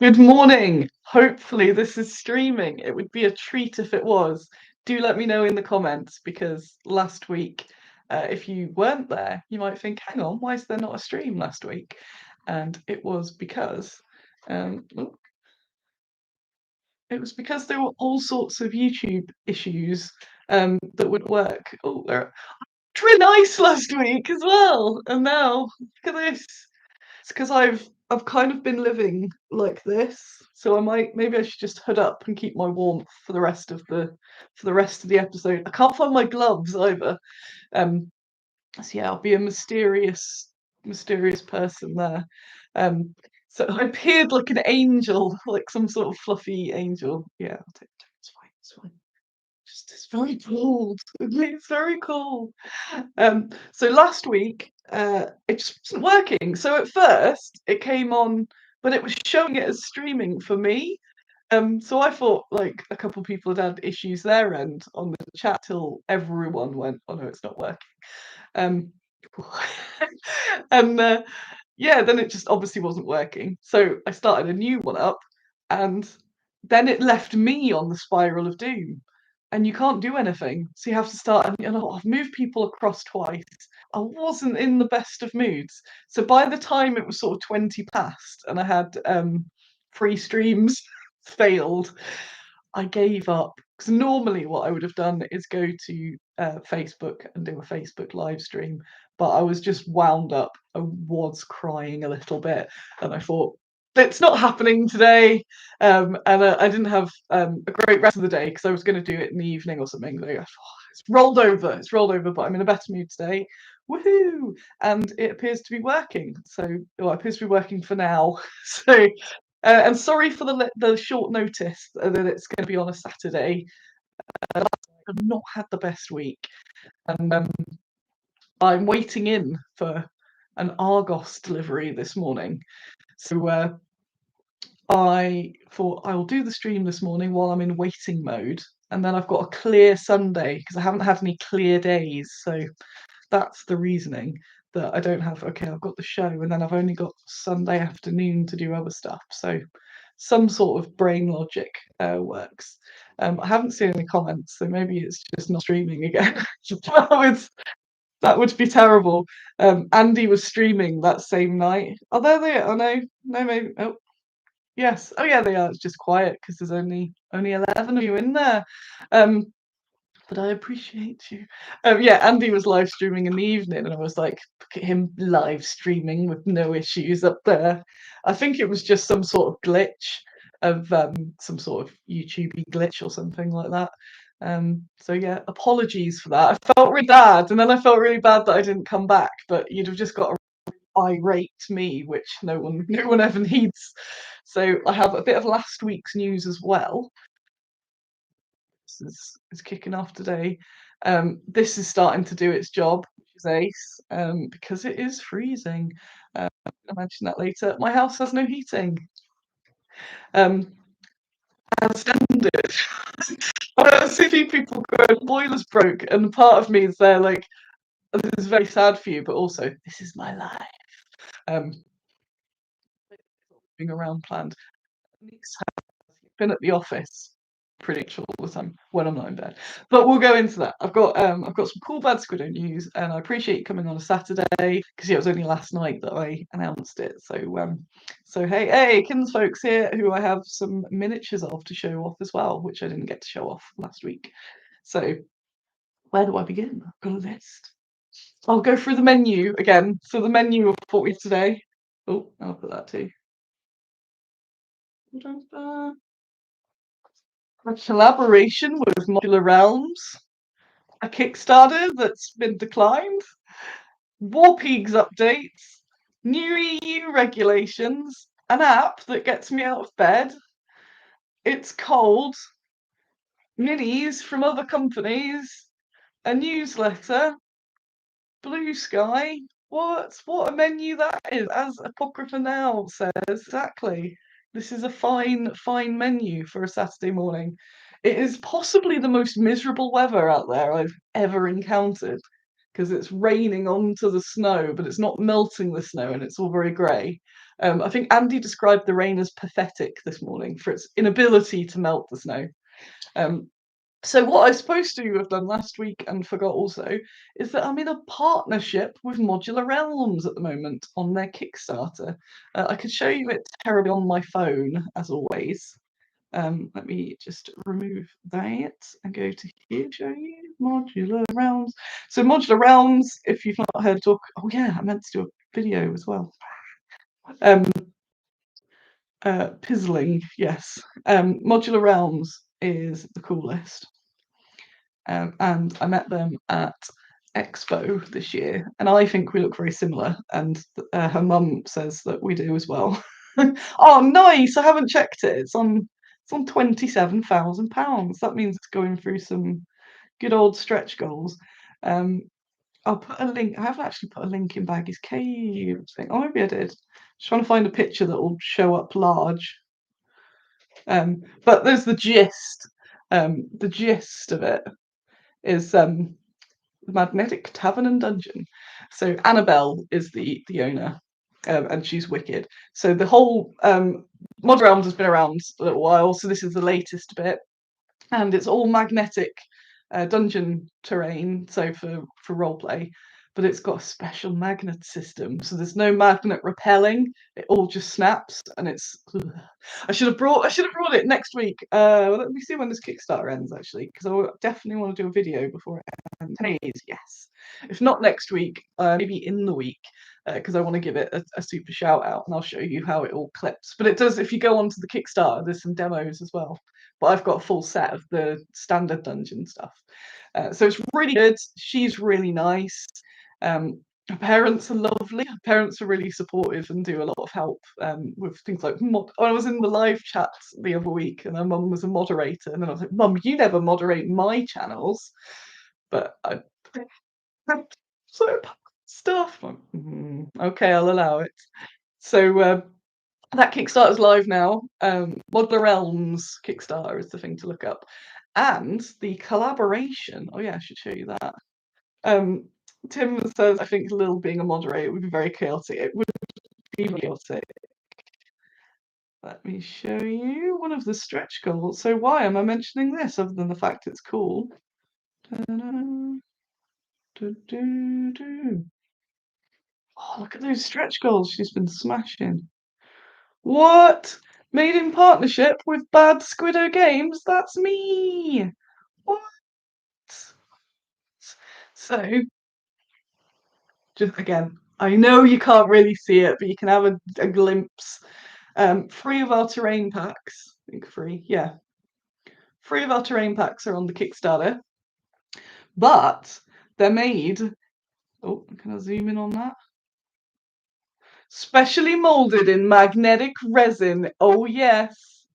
Good morning. Hopefully, this is streaming. It would be a treat if it was. Do let me know in the comments because last week, if you weren't there, you might think, hang on, why is there not a stream last week? And oh, it was because there were all sorts of YouTube issues that would work. Oh, it's really nice last week as well. And now, look at this. It's because I've kind of been living like this, so maybe I should just hood up and keep my warmth for the rest of the episode. I can't find my gloves either. Um, so yeah, I'll be a mysterious person there. Um, so I appeared like an angel, like some sort of fluffy angel. Yeah, I'll take it. It's fine. It's fine. Just it's very cold. It's very cold. So last week, it just wasn't working. So at first, it came on, but it was showing it as streaming for me. So I thought like a couple of people had had issues their end on the chat till everyone went, "Oh no, it's not working." Um, and yeah, then it just obviously wasn't working. So I started a new one up, and then it left me on the spiral of doom. And you can't do anything. So you have to start, and I've moved people across twice. I wasn't in the best of moods. So by the time it was sort of 20 past and I had free streams failed, I gave up. Because normally what I would have done is go to Facebook and do a Facebook live stream, but I was just wound up. I was crying a little bit, and I thought, it's not happening today. And I didn't have a great rest of the day because I was going to do it in the evening or something. So I thought, it's rolled over. It's rolled over, but I'm in a better mood today. Woohoo! And it appears to be working. So, well, it appears to be working for now. So, and sorry for the short notice that it's going to be on a Saturday. I've not had the best week, and I'm waiting in for an Argos delivery this morning. So I thought I will do the stream this morning while I'm in waiting mode, and then I've got a clear Sunday because I haven't had any clear days. So that's the reasoning that I don't have. Okay, I've got the show, and then I've only got Sunday afternoon to do other stuff. So some sort of brain logic works. I haven't seen any comments, so maybe it's just not streaming again. That would be terrible. Andy was streaming that same night. Oh, there they are. Oh no, no, maybe. Oh, yes. Oh yeah, they are. It's just quiet because there's only 11 of you in there. Um, but I appreciate you. Yeah, Andy was live streaming in the evening, and I was like, look at him live streaming with no issues up there. I think it was just some sort of glitch of some sort of YouTubey glitch or something like that. So yeah, apologies for that. I felt really bad, and then I felt really bad that I didn't come back. But you'd have just got a irate me, which no one ever needs. So I have a bit of last week's news as well. Is kicking off today. This is starting to do its job, which is ace, because it is freezing. I'll mention that later. My house has no heating. Um, as standard. I see people going, boilers broke, and part of me is there like, this is very sad for you, but also, this is my life. Um, being around planned. Been at the office pretty much all the time when I'm not in bed. But we'll go into that. I've got some cool bad Squiddo news, and I appreciate you coming on a Saturday because yeah, it was only last night that I announced it. So hey, kinsfolk's here who I have some miniatures of to show off as well, which I didn't get to show off last week. So where do I begin? I've got a list. I'll go through the menu again. So the menu of what we have today. Oh, I'll put that too. A collaboration with Modular Realms, a Kickstarter that's been declined, War Pigs updates, new EU regulations, an app that gets me out of bed. It's cold, minis from other companies, a newsletter, blue sky. What a menu that is, as Apocrypha Now says exactly. This is a fine menu for a Saturday morning. It is possibly the most miserable weather out there I've ever encountered because it's raining onto the snow, but it's not melting the snow and it's all very grey. I think Andy described the rain as pathetic this morning for its inability to melt the snow. So what I was supposed to have done last week and forgot also is that I'm in a partnership with Modular Realms at the moment on their Kickstarter. I could show you it terribly on my phone, as always. Let me just remove that and go to here, show you Modular Realms. So Modular Realms, if you've not heard talk, oh yeah, I meant to do a video as well. Pizzling, yes. Modular Realms is the coolest. And I met them at Expo this year, and I think we look very similar. And her mum says that we do as well. Oh, nice! I haven't checked it. It's on £27,000. That means it's going through some good old stretch goals. I'll put a link. I haven't actually put a link in Baggy's Cave thing. Oh, maybe I did. Just trying to find a picture that will show up large. But there's the gist. The gist of it is the Magnetic Tavern and Dungeon. So Annabelle is the owner, and she's wicked. So the whole Mod Realms has been around a little while, so this is the latest bit, and it's all magnetic dungeon terrain, so for roleplay, but it's got a special magnet system, so there's no magnet repelling. It all just snaps, and it's. I should have brought it next week. Let me see when this Kickstarter ends actually, because I definitely want to do a video before it ends. 10 days, yes. If not next week, maybe in the week, because I want to give it a super shout out, and I'll show you how it all clips. But it does. If you go onto the Kickstarter, there's some demos as well. But I've got a full set of the standard dungeon stuff. So it's really good. She's really nice. Her parents are lovely. Her parents are really supportive and do a lot of help with things like I was in the live chat the other week, and her mum was a moderator, and then I was like, "Mum, you never moderate my channels," but I so stuff. Okay, I'll allow it. So that Kickstarter's live now. Modular Realms Kickstarter is the thing to look up. And the collaboration. Oh yeah, I should show you that. Tim says, I think Lil being a moderator would be very chaotic. It would be chaotic. Let me show you one of the stretch goals. So why am I mentioning this other than the fact it's cool? Oh, look at those stretch goals she's been smashing. What? Made in partnership with Bad Squiddo Games? That's me! What? So, just again, I know you can't really see it, but you can have a glimpse. 3 of our terrain packs, I think 3, yeah. 3 of our terrain packs are on the Kickstarter, but they're made. Oh, can I zoom in on that? Specially molded in magnetic resin. Oh, yes.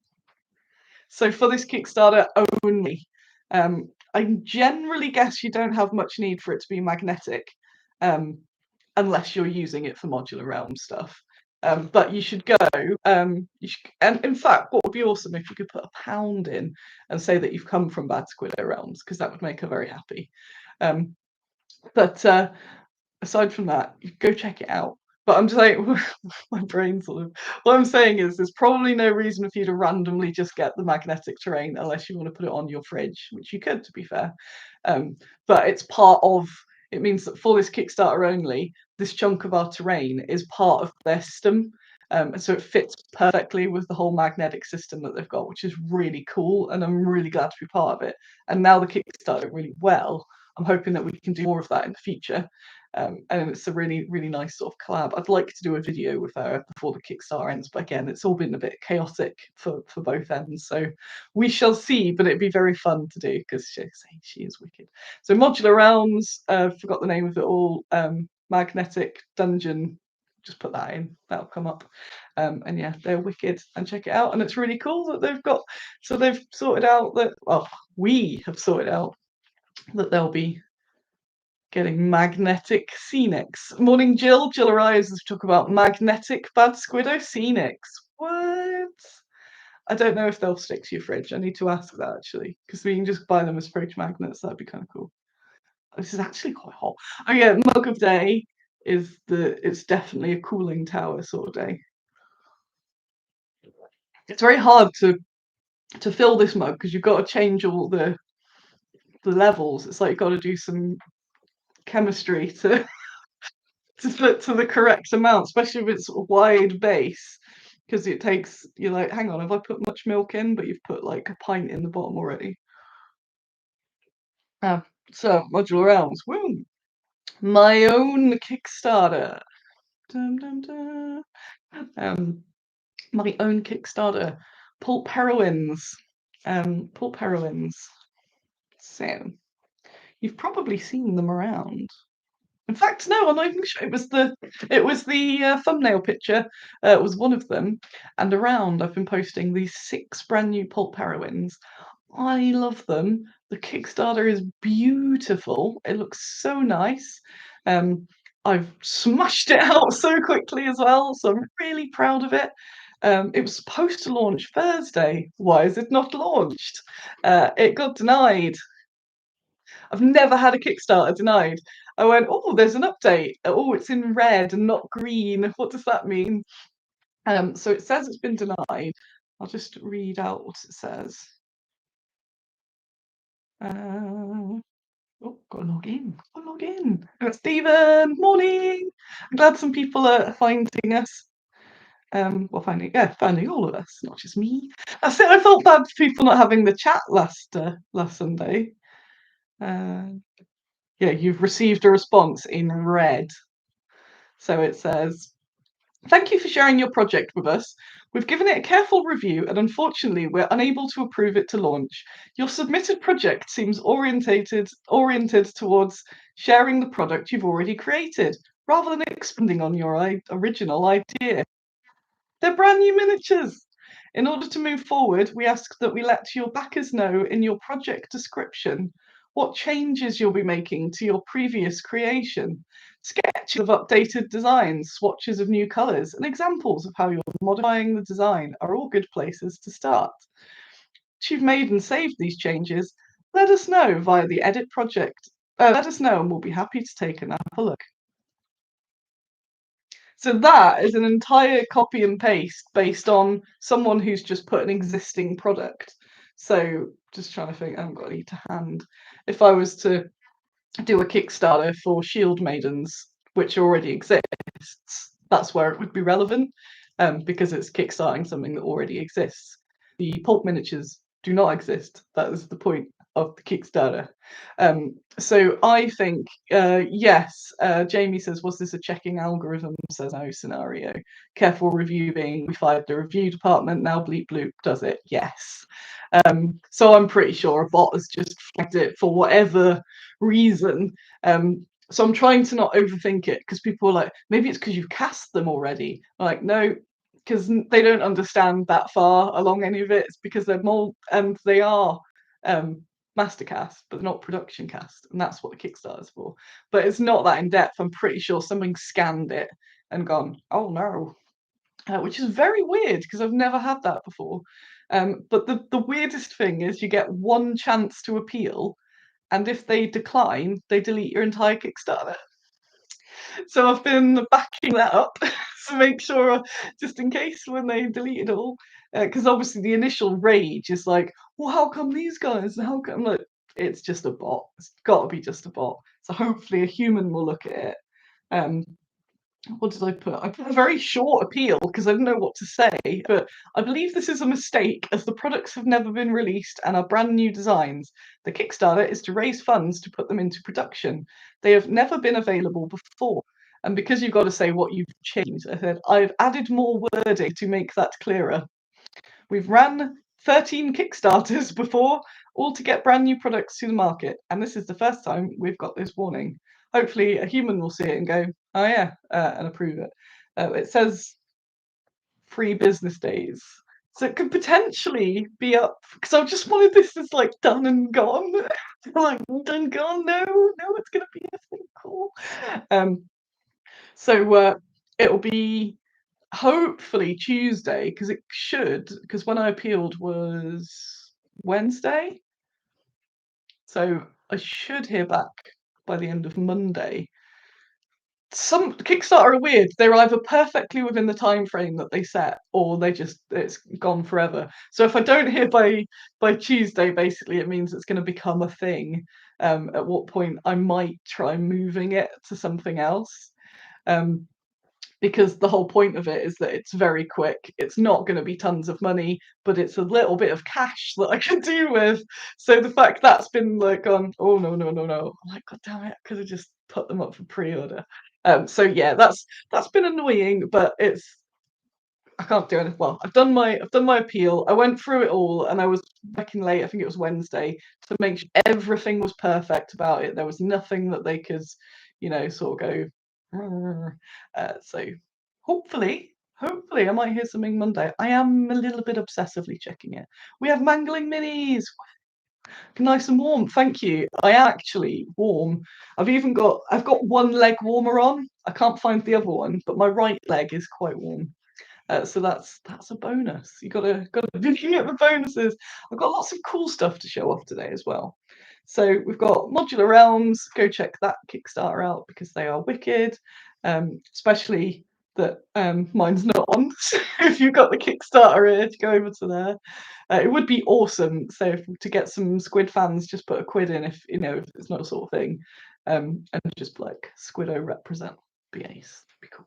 So for this Kickstarter only, I generally guess you don't have much need for it to be magnetic, unless you're using it for Modular Realm stuff. But you should go. And in fact, what would be awesome if you could put a pound in and say that you've come from Bad Squiddo Realms, because that would make her very happy. But aside from that, you go check it out. But I'm just like, my brain sort of. What I'm saying is, there's probably no reason for you to randomly just get the magnetic terrain unless you want to put it on your fridge, which you could, to be fair. But it's part of. It means that for this Kickstarter only, this chunk of our terrain is part of their system. And so it fits perfectly with the whole magnetic system that they've got, which is really cool. And I'm really glad to be part of it. And now the Kickstarter really well. I'm hoping that we can do more of that in the future. And it's a really, really nice sort of collab. I'd like to do a video with her before the Kickstarter ends, but again, it's all been a bit chaotic for both ends. So we shall see, but it'd be very fun to do because she is wicked. So Modular Realms, forgot the name of it all, Magnetic Dungeon. Just put that in, that'll come up. And yeah, they're wicked, and check it out. And it's really cool that they've sorted out that, well, we have sorted out that they'll be getting magnetic scenics. Morning, Jill. Jill arrives as we talk about magnetic Bad Squiddo scenics. What? I don't know if they'll stick to your fridge. I need to ask that actually, because we can just buy them as fridge magnets. That'd be kind of cool. This is actually quite hot. Oh yeah, mug of day is it's definitely a cooling tower sort of day. it's very hard to fill this mug because you've got to change all the levels. It's like you've got to do some chemistry to to fit to the correct amount, especially if it's a wide base. Because it takes, you're like, hang on, have I put much milk in? But you've put like a pint in the bottom already. So modular realms. Woo! My own Kickstarter. Dum, dum, dum. My own Kickstarter. Pulp heroines. Pulp heroines. So you've probably seen them around. In fact, no, I'm not even sure. It was the thumbnail picture. It was one of them, and around I've been posting these 6 brand new pulp heroines. I love them. The Kickstarter is beautiful. It looks so nice. Um, I've smashed it out so quickly as well, so I'm really proud of it. It was supposed to launch Thursday. Why is it not launched? It got denied. I've never had a Kickstarter denied. I went, oh, there's an update. Oh, it's in red and not green. What does that mean? So it says it's been denied. I'll just read out what it says. Oh, gotta log in. Gotta log in. Stephen, morning. I'm glad some people are finding us. Well, finding all of us, not just me. I felt bad for people not having the chat last Sunday. Yeah, you've received a response in red. So it says, thank you for sharing your project with us. We've given it a careful review and unfortunately we're unable to approve it to launch. Your submitted project seems oriented towards sharing the product you've already created rather than expanding on your original idea. They're brand new miniatures. In order to move forward, we ask that we let your backers know in your project description what changes you'll be making to your previous creation. Sketches of updated designs, swatches of new colours, and examples of how you're modifying the design are all good places to start. Once you've made and saved these changes, let us know via the edit project. Let us know and we'll be happy to take a look. So that is an entire copy and paste based on someone who's just put an existing product. So just trying to think, I haven't got any to hand. If I was to do a Kickstarter for Shield Maidens, which already exists, that's where it would be relevant, because it's kickstarting something that already exists. The pulp miniatures do not exist. That is the point of the Kickstarter. So I think, yes, Jamie says, was this a checking algorithm? Says no scenario. Careful reviewing. We fired the review department. Now Bleep Bloop does it. Yes. So I'm pretty sure a bot has just flagged it for whatever reason. So I'm trying to not overthink it because people are like, maybe it's because you've cast them already. I'm like, no, because they don't understand that far along any of it. It's because they're mold and they are mastercast, but not production cast, and that's what the Kickstarter is for. But it's not that in depth. I'm pretty sure someone scanned it and gone, oh no, which is very weird because I've never had that before. But the weirdest thing is you get one chance to appeal, and if they decline, they delete your entire Kickstarter. So I've been backing that up to make sure, just in case when they delete it all, because obviously the initial rage is like, well, how come these guys? How come? Like, it's just a bot. It's got to be just a bot. So hopefully a human will look at it. Um, what did I put? I put a very short appeal because I didn't know what to say, but I believe this is a mistake as the products have never been released and are brand new designs. The Kickstarter is to raise funds to put them into production. They have never been available before. And because you've got to say what you've changed, I said, I've added more wording to make that clearer. We've ran 13 Kickstarters before, all to get brand new products to the market. And this is the first time we've got this warning. Hopefully a human will see it and go, oh yeah, and approve it. It says 3 business days. So it could potentially be up, because I just wanted this as like done and gone. Like done and gone, no, it's gonna be a thing cool. So it'll be hopefully Tuesday, because it should, because when I appealed was Wednesday. So I should hear back by the end of Monday some Kickstarter are weird. They're either perfectly within the time frame that they set, or it's gone forever. So if I don't hear by Tuesday, basically it means it's going to become a thing. At what point I might try moving it to something else. Um, because the whole point of it is that it's very quick. It's not going to be tons of money, but it's a little bit of cash that I can do with. So the fact that's been like on, oh no, no, no, no. I'm like, God damn it, I could have just put them up for pre-order. So yeah, that's been annoying, but I can't do it. Well, I've done my appeal. I went through it all, and I was working late. I think it was Wednesday to make sure everything was perfect about it. There was nothing that they could, sort of go. So hopefully, I might hear something Monday. I am a little bit obsessively checking it. We have mangling minis, nice and warm. Thank you. I am actually warm. I've got one leg warmer on. I can't find the other one, but my right leg is quite warm. So that's a bonus. You gotta be looking at the bonuses. I've got lots of cool stuff to show off today as well. So we've got Modular Realms. Go check that Kickstarter out because they are wicked. Especially that mine's not on. So if you've got the Kickstarter here, to go over to there. It would be awesome. So to get some Squid fans, just put a quid in if if it's not a sort of thing, and just like Squiddo represent. Be ace. Be cool.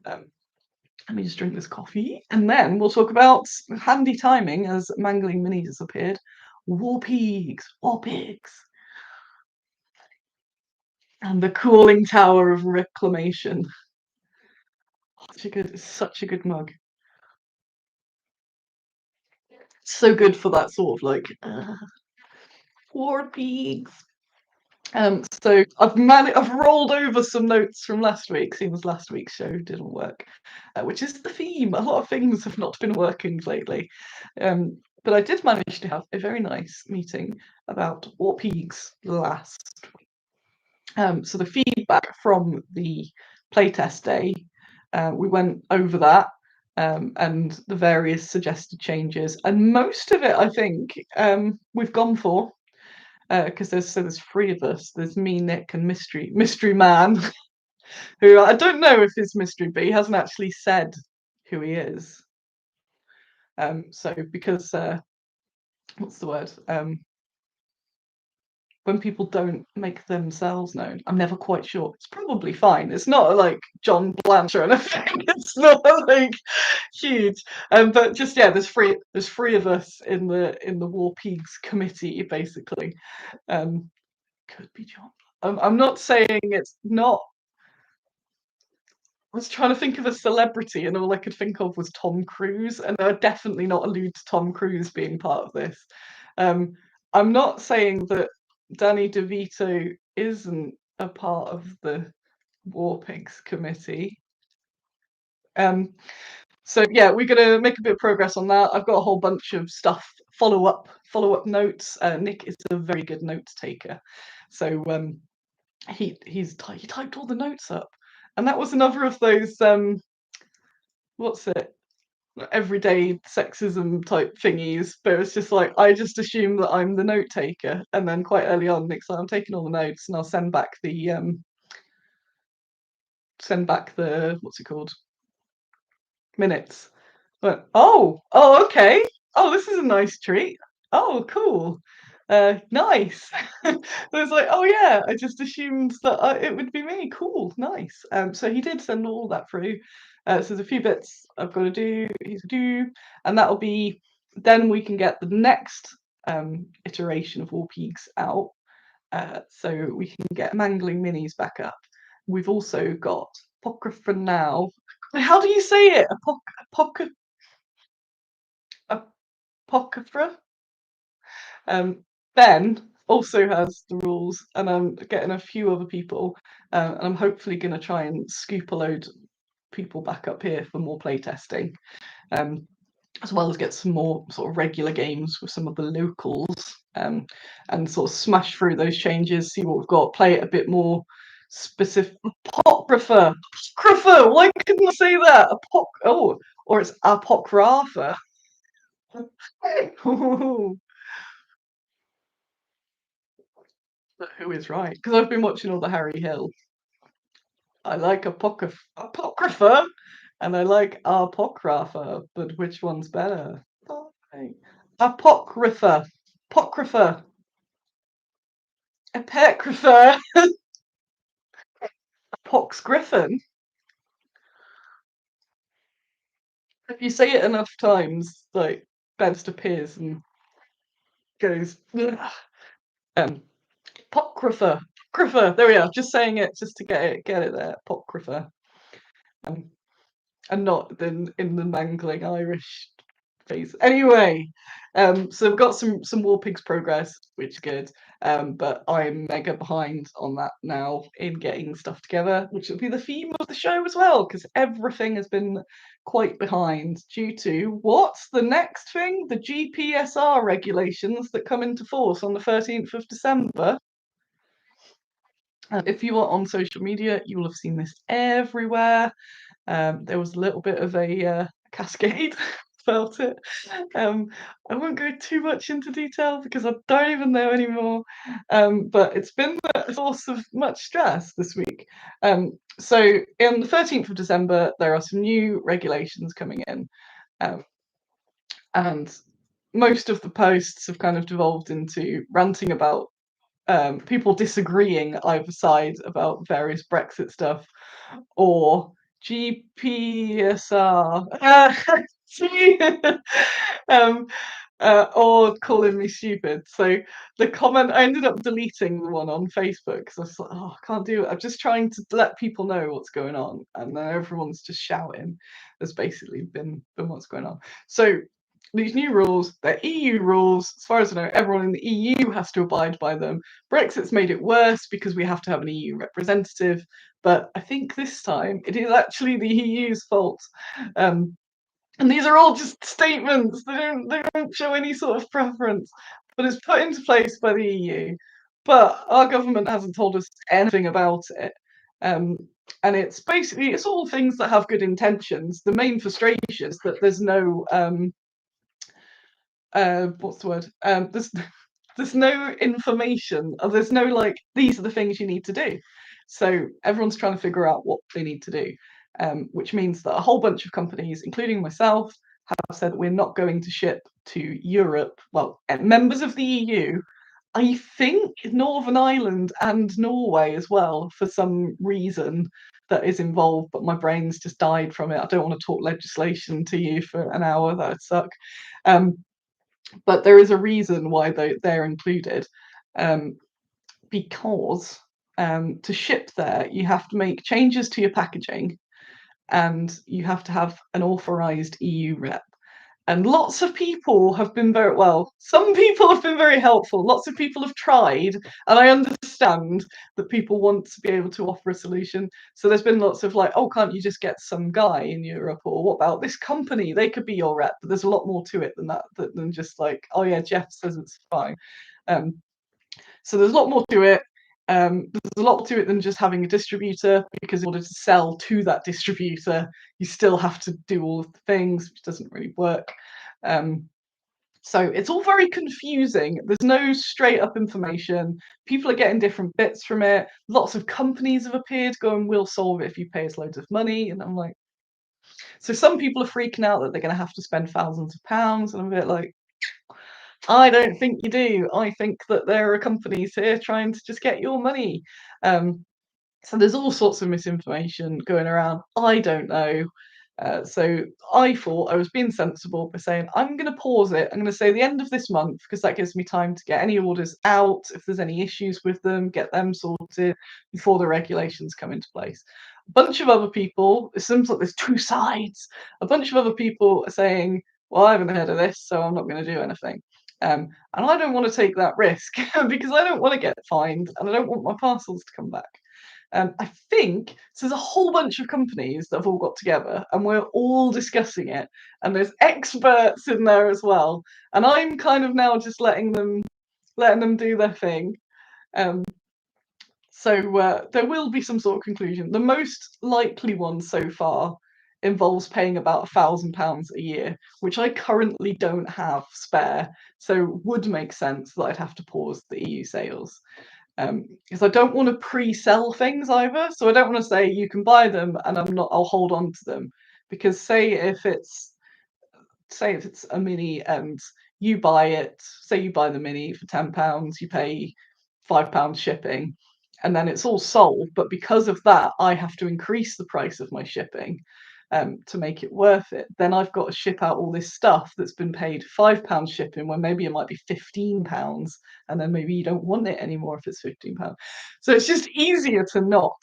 Let me just drink this coffee, and then we'll talk about handy timing as Mangling Minis has appeared. War Pigs, and the cooling tower of reclamation. Such a good mug. So good for that sort of like War Pigs. So I've rolled over some notes from last week, seeing as last week's show didn't work, which is the theme. A lot of things have not been working lately, but I did manage to have a very nice meeting about War Pigs last week. So the feedback from the playtest day, we went over that. And the various suggested changes, and most of it I think we've gone for, because there's three of us. There's me, Nick, and Mystery Man, who I don't know if he's mystery, but he hasn't actually said who he is. So because what's the word? When people don't make themselves known, I'm never quite sure. It's probably fine. It's not like John Blanche or anything. It's not like huge. But just yeah, there's three of us in the War Pigs committee basically. Could be John. I'm not saying it's not. I was trying to think of a celebrity, and all I could think of was Tom Cruise, and I would definitely not allude to Tom Cruise being part of this. I'm not saying that Danny DeVito isn't a part of the War Pigs committee. So yeah, we're gonna make a bit of progress on that. I've got a whole bunch of stuff, follow up notes. Nick is a very good note taker, so he typed all the notes up, and that was another of those what's it, everyday sexism type thingies. But it's just like I just assume that I'm the note taker, and then quite early on, Nick's like, I'm taking all the notes, and I'll send back the what's it called, minutes. But okay. Oh, this is a nice treat. Oh, cool. Nice. It was like, oh yeah, I just assumed that it would be me. Cool, nice. So he did send all that through. So there's a few bits I've got to do. And that'll be. Then we can get the next iteration of War Pigs out. So we can get Mangling Minis back up. We've also got Apocrypha now. How do you say it? Apocrypha. Ben also has the rules, and I'm getting a few other people, and I'm hopefully going to try and scoop a load of people back up here for more playtesting, as well as get some more sort of regular games with some of the locals, and sort of smash through those changes, see what we've got, play it a bit more specific. Apocrypha. Why couldn't I say that? Or it's Apocrypha. But who is right? Because I've been watching all the Harry Hill. I like apocrypha, and I like apocrypha, but which one's better? Fine. Apocrypha, apocrypha, apocrypha, pox griffin. If you say it enough times, like Bevst appears and goes, "Ugh." um, apocrypha, apocrypha. There we are. Just saying it just to get it there. Apocrypha. Um, and not in the mangling Irish phase. Anyway, so I've got some War Pigs progress, which is good. But I'm mega behind on that now in getting stuff together, which will be the theme of the show as well, because everything has been quite behind due to what's the next thing? The GPSR regulations that come into force on the 13th of December. If you are on social media, you will have seen this everywhere. There was a little bit of a cascade felt it. I won't go too much into detail because I don't even know anymore. But it's been a source of much stress this week. So on the 13th of December, there are some new regulations coming in. And most of the posts have kind of devolved into ranting about people disagreeing either side about various Brexit stuff or GPSR, um, or calling me stupid. So the comment, I ended up deleting the one on Facebook because I was like, oh, I can't do it. I'm just trying to let people know what's going on, and then everyone's just shouting. That's basically been what's going on. So these new rules, they're EU rules. As far as I know, everyone in the EU has to abide by them. Brexit's made it worse because we have to have an EU representative, but I think this time it is actually the EU's fault. And these are all just statements. They don't show any sort of preference, but it's put into place by the EU. But our government hasn't told us anything about it. Um, and it's basically it's all things that have good intentions. The main frustration is that there's no what's the word? There's no information, or there's no like these are the things you need to do. So everyone's trying to figure out what they need to do, which means that a whole bunch of companies, including myself, have said we're not going to ship to Europe. Well, members of the EU, I think Northern Ireland and Norway as well, for some reason that is involved, but my brain's just died from it. I don't want to talk legislation to you for an hour, that would suck. Um, but there is a reason why they're included, um, because to ship there, you have to make changes to your packaging and you have to have an authorized EU rep. And lots of people have been very well, some people have been very helpful. Lots of people have tried, and I understand that people want to be able to offer a solution. So there's been lots of like, oh, can't you just get some guy in Europe? Or what about this company? They could be your rep. But there's a lot more to it than that, than just like, oh yeah, Jeff says it's fine. Um, so there's a lot more to it. There's a lot to it than just having a distributor, because in order to sell to that distributor, you still have to do all of the things, which doesn't really work. So it's all very confusing. There's no straight up information. People are getting different bits from it. Lots of companies have appeared going, we'll solve it if you pay us loads of money. And I'm like, so some people are freaking out that they're going to have to spend thousands of pounds. And I'm a bit like, I don't think you do. I think that there are companies here trying to just get your money. So there's all sorts of misinformation going around. I don't know. So I thought I was being sensible by saying I'm going to pause it. I'm going to say the end of this month, because that gives me time to get any orders out. If there's any issues with them, get them sorted before the regulations come into place. A bunch of other people, it seems like there's two sides. A bunch of other people are saying, well, I haven't heard of this, so I'm not going to do anything. And I don't want to take that risk because I don't want to get fined and I don't want my parcels to come back. I think so. There's a whole bunch of companies that have all got together, and we're all discussing it. And there's experts in there as well. And I'm kind of now just letting them do their thing. Um, so there will be some sort of conclusion. The most likely one so far involves paying about £1,000 a year, which I currently don't have spare. So would make sense that I'd have to pause the EU sales. because I don't want to pre-sell things either. So I don't want to say you can buy them and I'll hold on to them, because say if it's a mini and you buy it, say you buy the mini for £10, you pay £5 shipping, and then it's all sold. But because of that, I have to increase the price of my shipping to make it worth it. Then I've got to ship out all this stuff that's been paid £5 shipping when maybe it might be £15, and then maybe you don't want it anymore if it's £15. So it's just easier to not.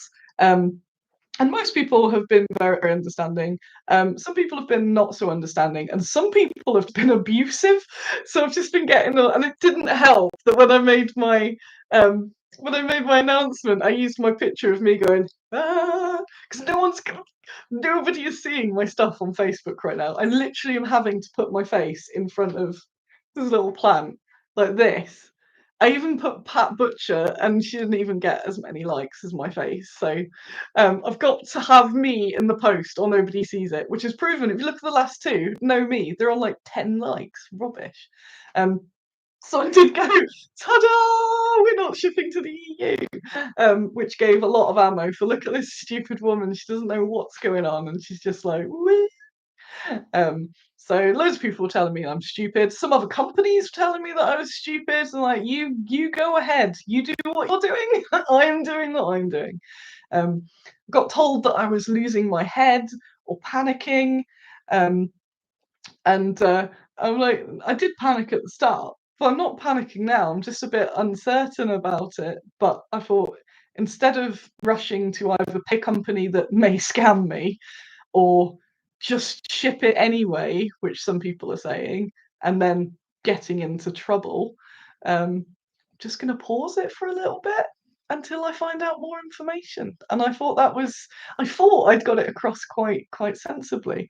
And most people have been very, very understanding. Some people have been not so understanding, and some people have been abusive. So I've just been getting, and it didn't help that when I made my announcement, I used my picture of me going because nobody is seeing my stuff on Facebook right now. I literally am having to put my face in front of this little plant like this. I even put Pat Butcher, and she didn't even get as many likes as my face. So I've got to have me in the post or nobody sees it, which is proven. If you look at the last two, no me, they're on like 10 likes. Rubbish. So I did go, ta-da! We're not shipping to the EU, which gave a lot of ammo for look at this stupid woman. She doesn't know what's going on, and she's just like, wee. So loads of people were telling me I'm stupid. Some other companies were telling me that I was stupid. And like, you go ahead, you do what you're doing. I'm doing what I'm doing. Got told that I was losing my head or panicking, and I'm like, I did panic at the start, but I'm not panicking now. I'm just a bit uncertain about it. But I thought, instead of rushing to either pick a company that may scam me or just ship it anyway, which some people are saying, and then getting into trouble, just going to pause it for a little bit until I find out more information. And I thought I'd got it across quite sensibly.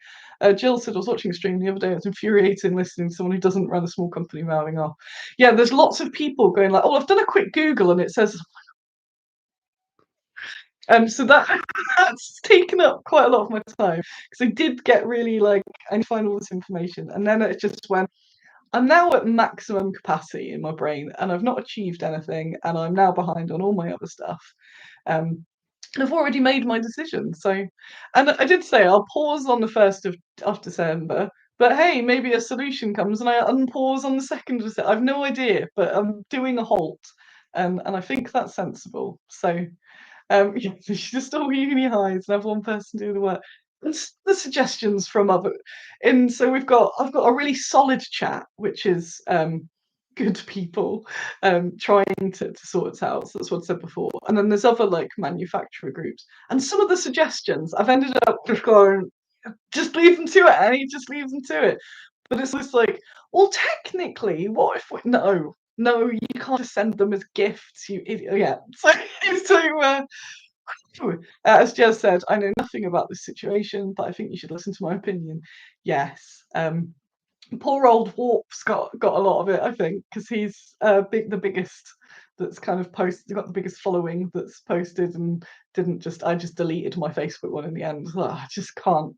Jill said, I was watching a stream the other day. It's infuriating listening to someone who doesn't run a small company mouthing off. Yeah, there's lots of people going like, oh, I've done a quick Google and it says. So that's taken up quite a lot of my time, because I did get really like, I need to find all this information, and then it just went. I'm now at maximum capacity in my brain, and I've not achieved anything, and I'm now behind on all my other stuff. And I've already made my decision. So, and I did say I'll pause on the 1st of December, but hey, maybe a solution comes and I unpause on the 2nd of December. I've no idea, but I'm doing a halt, and I think that's sensible. So. Yeah, she's just all uni highs and have one person doing the work. And the suggestions from other, and so I've got a really solid chat, which is good people trying to sort it out. So that's what I said before. And then there's other like manufacturer groups, and some of the suggestions I've ended up just going, just leave them to it, Annie, just leave them to it. But it's just like, well, technically, what if no, you can't just send them as gifts, you idiot. Yeah. As Jez said, I know nothing about this situation, but I think you should listen to my opinion. Yes. Poor old Warp's got a lot of it, I think, because he's the biggest that's kind of posted, got the biggest following that's posted, and I just deleted my Facebook one in the end. I just can't.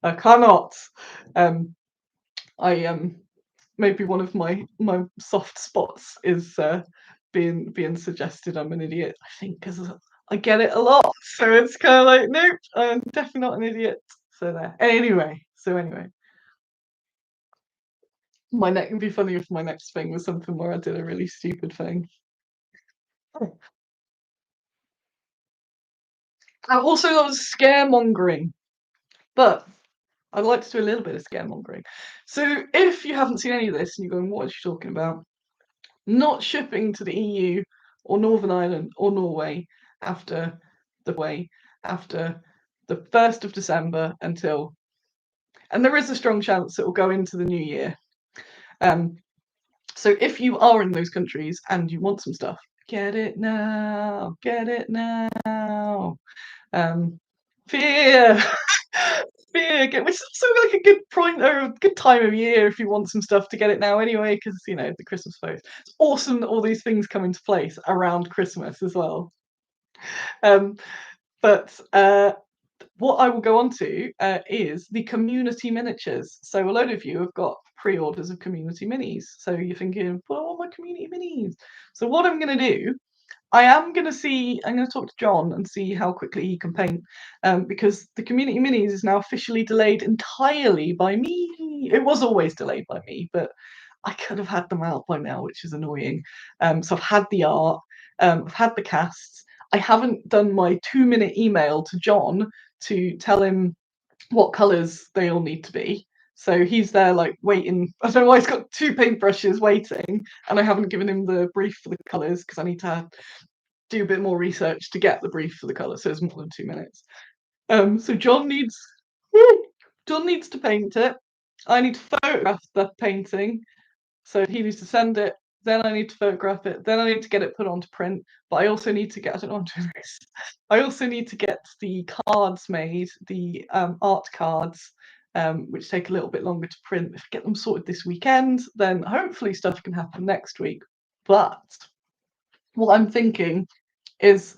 I cannot. I maybe one of my soft spots is being suggested I'm an idiot. I think because I get it a lot, so it's kind of like, nope, I'm definitely not an idiot. So there. Anyway, it'd be funny if my next thing was something where I did a really stupid thing. Also, that was scaremongering, but I'd like to do a little bit of scaremongering. So if you haven't seen any of this and you're going, what is she talking about? Not shipping to the EU or Northern Ireland or Norway after the 1st of December until, and there is a strong chance it will go into the new year. So if you are in those countries and you want some stuff, get it now, get it now. Fear. Which is also like a good point or a good time of year if you want some stuff to get it now anyway, because the Christmas phase. It's awesome that all these things come into place around Christmas as well. But what I will go on to is the community miniatures. So a load of you have got pre-orders of community minis. So you're thinking, well, I want my community minis. So what I'm going to do, I'm going to talk to John and see how quickly he can paint, because the community minis is now officially delayed entirely by me. It was always delayed by me, but I could have had them out by now, which is annoying. So I've had the art, I've had the casts. I haven't done my 2-minute email to John to tell him what colours they all need to be. So he's there like waiting. I don't know why he's got 2 paintbrushes waiting, and I haven't given him the brief for the colours because I need to do a bit more research to get the brief for the colour, so it's more than 2 minutes. So John needs to paint it. I need to photograph the painting, so he needs to send it. Then I need to photograph it. Then I need to get it put onto print. But I also need to get. I don't know what I'm doing this. I also need to get the cards made, the art cards, which take a little bit longer to print. If I get them sorted this weekend, then hopefully stuff can happen next week. But what I'm thinking is,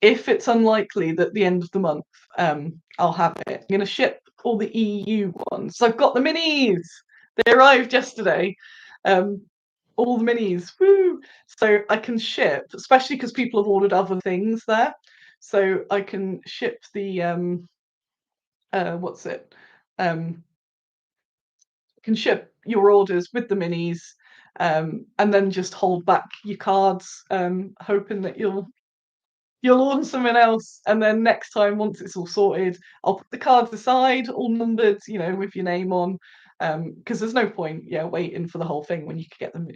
if it's unlikely that the end of the month I'll have it, I'm going to ship all the EU ones. So I've got the minis. They arrived yesterday. All the minis. Woo! So I can ship, especially because people have ordered other things there. So I can ship the what's it? Can ship your orders with the minis, and then just hold back your cards, hoping that you'll order something else, and then next time, once it's all sorted, I'll put the cards aside, all numbered, with your name on, because there's no point, waiting for the whole thing when you could get them,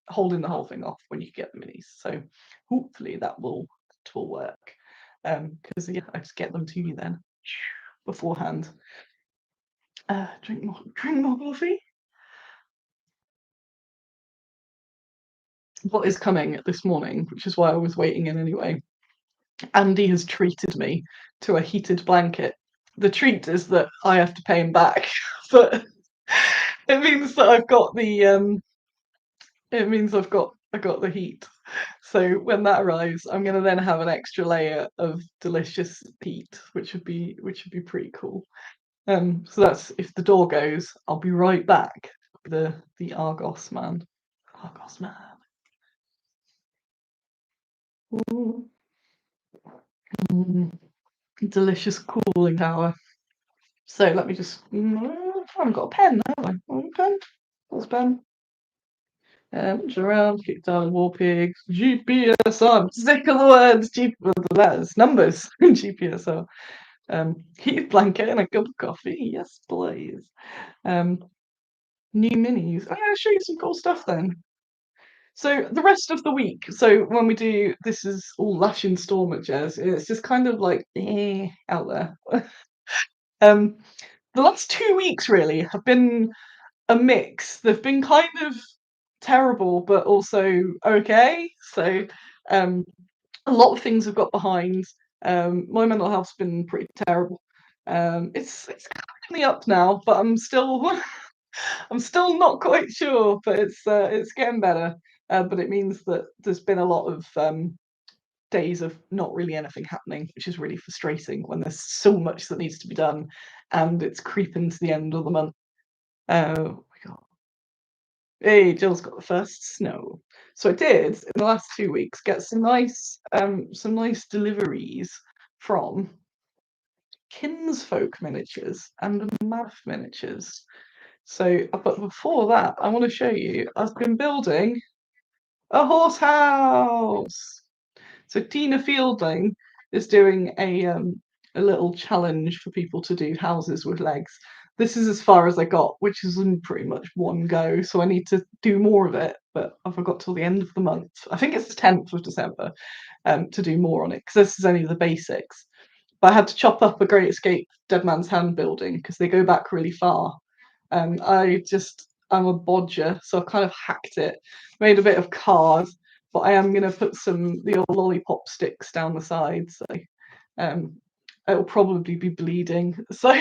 holding the whole thing off when you could get the minis. So hopefully that will work, because I just get them to you then beforehand. Drink more coffee. What is coming this morning, which is why I was waiting in anyway. Andy has treated me to a heated blanket. The treat is that I have to pay him back, but it means that I've got the I got the heat. So when that arrives, I'm gonna then have an extra layer of delicious heat, which would be pretty cool. So that's if the door goes, I'll be right back. The Argos man. Argos man. Ooh. Mm. Delicious cooling tower. So let me just. I haven't got a pen, have I? Oh, pen. What's pen? Around, kick down war pigs, GPS on. Sick of the words, the letters, numbers, GPS on. Heat blanket and a cup of coffee. Yes, please. New minis. I'm going to show you some cool stuff then. So the rest of the week, so when we do, this is all Lash installment, Jazz. It's just kind of like out there. um, the last 2 weeks really have been a mix. They've been kind of terrible, but also okay. So a lot of things have got behind. My mental health's been pretty terrible. It's coming up now, but I'm still I'm still not quite sure. But it's getting better. But it means that there's been a lot of days of not really anything happening, which is really frustrating when there's so much that needs to be done, and it's creeping to the end of the month. We got Hey, Jill's got the first snow. So I did in the last 2 weeks get some nice deliveries from Kinsfolk Miniatures and Math Miniatures. So, but before that, I want to show you. I've been building a horse house. So Tina Fielding is doing a little challenge for people to do houses with legs. This is as far as I got, which is in pretty much one go. So I need to do more of it, but I've got till the end of the month. I think it's the 10th of December, to do more on it, because this is only the basics. But I had to chop up a Great Escape Dead Man's Hand building because they go back really far. I'm a bodger, so I kind of hacked it, made a bit of card, but I am going to put the old lollipop sticks down the sides. So it'll probably be bleeding. So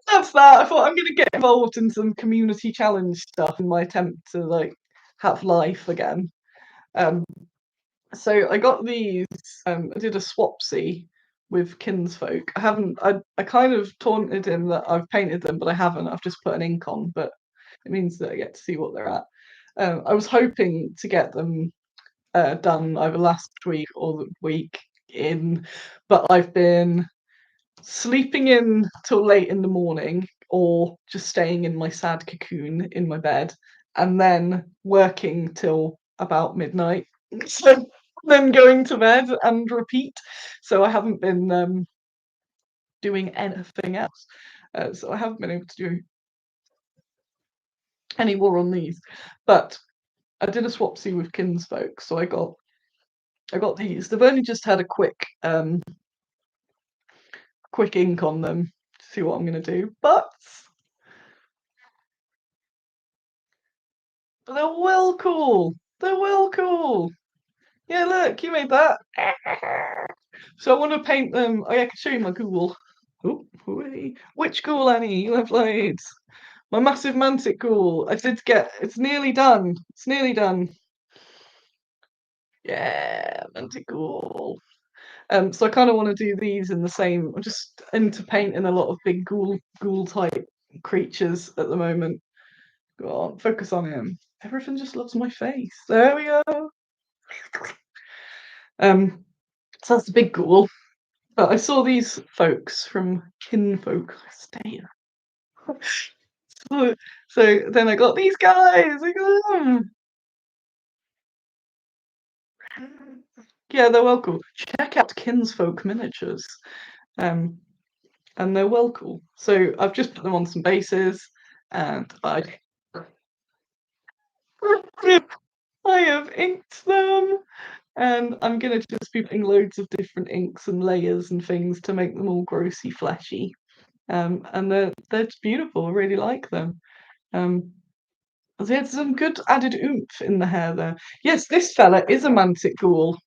that's that. I thought I'm going to get involved in some community challenge stuff in my attempt to have life again. So I got these. I did a swapsy with Kinsfolk. I kind of taunted him that I've painted them, but I haven't. I've just put an ink on, but it means that I get to see what they're at. I was hoping to get them done either last week or the week in, but I've been sleeping in till late in the morning or just staying in my sad cocoon in my bed and then working till about midnight. So then going to bed and repeat. So I haven't been doing anything else. So I haven't been able to do any more on these. But I did a swapsy with kinsfolk, so I got these. They've only just had a quick ink on them to see what I'm gonna do, but they're well cool. They're well cool. Yeah, look, you made that. So I want to paint them. Oh yeah, I can show you my ghoul. Oh, which ghoul, Annie? You have loads. My massive mantic ghoul. I did get. It's nearly done. It's nearly done. Yeah, mantic ghoul. So I kind of want to do these in the same. I'm just into painting a lot of big ghoul type creatures at the moment. Go on, focus on him. Everything just loves my face. There we go. So that's the big ghoul. But I saw these folks from Kinfolk. Stay. So, so then I got these guys. I got them. Yeah, they're well cool. Check out Kinsfolk miniatures. Um, and they're well cool. So I've just put them on some bases, and I have inked them, and I'm gonna just be putting loads of different inks and layers and things to make them all grossy fleshy. And they're just beautiful. I really like them. They had some good added oomph in the hair there. Yes, this fella is a mantic ghoul.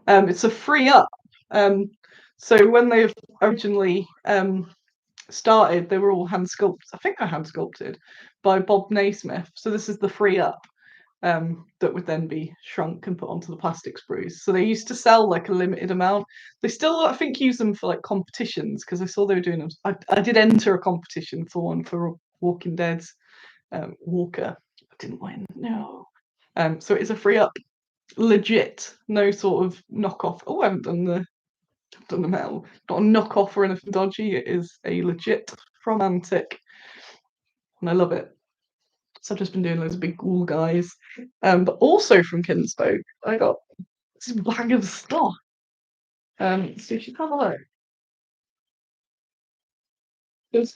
It's a free up. Um, so when they originally started, they were all hand sculpted. I think they're hand sculpted by Bob Naismith. So this is the free up that would then be shrunk and put onto the plastic sprues. So they used to sell like a limited amount. They still, I think, use them for like competitions because I saw they were doing them. I did enter a competition for one for Walking Dead's Walker. I didn't win. No. So it's a free up, legit, no sort of knockoff. Oh, I haven't done the metal. Not a knockoff or anything dodgy. It is a legit from Antic, and I love it. So I've just been doing loads of big ghoul guys. But also from Kinsfolk, I got this bag of stuff. So you should have a look.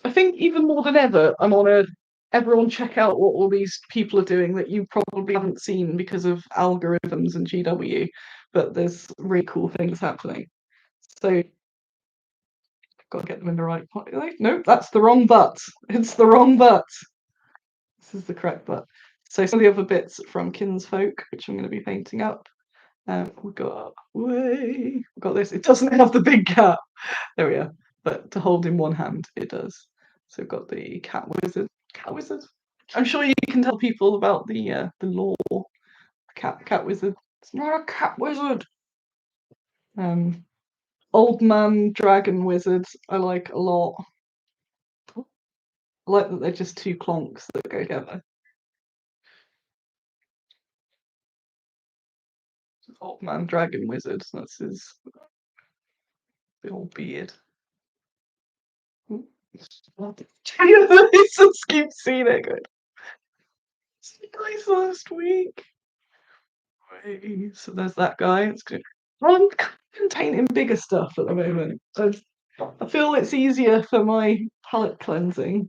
I think even more than ever, I'm on a everyone check out what all these people are doing that you probably haven't seen because of algorithms and GW, but there's really cool things happening. So got to get them in the right point. Nope, that's the wrong butt. It's the wrong butt. This is the correct butt. So some of the other bits from Kinsfolk, which I'm going to be painting up. We've got this. It doesn't have the big cat. There we are. But to hold in one hand, it does. So we've got the cat wizard. Cat wizard. I'm sure you can tell people about the lore. Cat wizard. It's not a cat wizard. Old man dragon wizards. I like a lot. I like that they're just two clonks that go together. Old man dragon wizard. That's his little beard. This just keeps seeing it going. It's the guys last week. So there's that guy. It's good. I'm painting bigger stuff at the moment. I feel it's easier for my palette cleansing.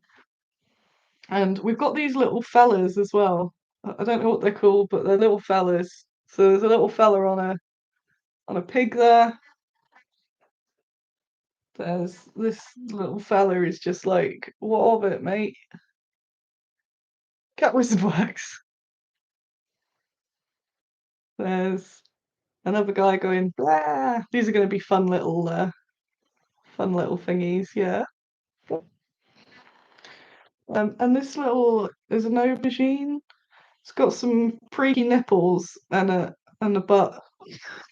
And we've got these little fellas as well. I don't know what they're called, but they're little fellas. So there's a little fella on a pig there. There's this little fella is just like, what of it, mate? Cat Wizard works. There's another guy going, blah. These are going to be fun little thingies, yeah. And this little is an aubergine. It's got some freaky nipples and a butt.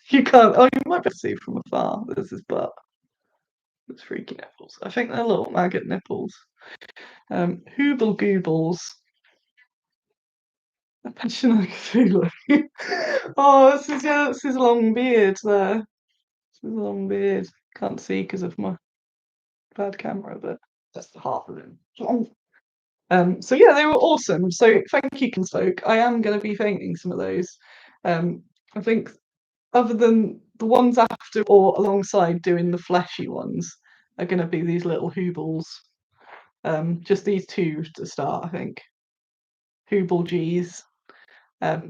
You can't. Oh, you might be able to see from afar. There's his butt. It's freaky nipples. I think they're little maggot nipples. Hooble goobles. A passion like Cthulhu. Oh, this is a long beard there. This is a long beard. Can't see because of my bad camera, but that's the half of him. So yeah, they were awesome. So thank you, Kinsfolk. I am going to be painting some of those. I think other than the ones after or alongside doing the fleshy ones are going to be these little hoobles. Just these two to start, I think. Hooble G's.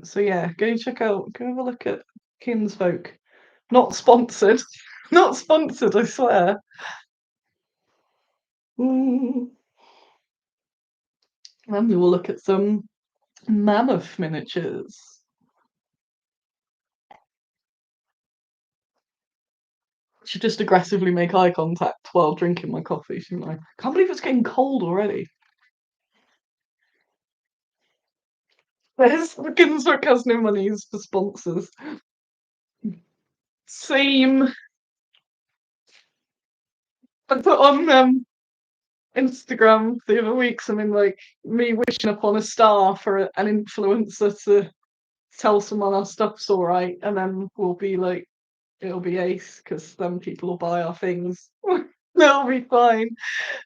So yeah, go have a look at Kinsfolk. Not sponsored. Not sponsored, I swear. Mm. Then we will look at some mammoth miniatures. Should just aggressively make eye contact while drinking my coffee, shouldn't I? Can't believe it's getting cold already. There's Ginsburg has no monies for sponsors. Same. I put on Instagram the other week something like me wishing upon a star for an influencer to tell someone our stuff's all right, and then we'll be like, it'll be ace because then people will buy our things. They'll be fine.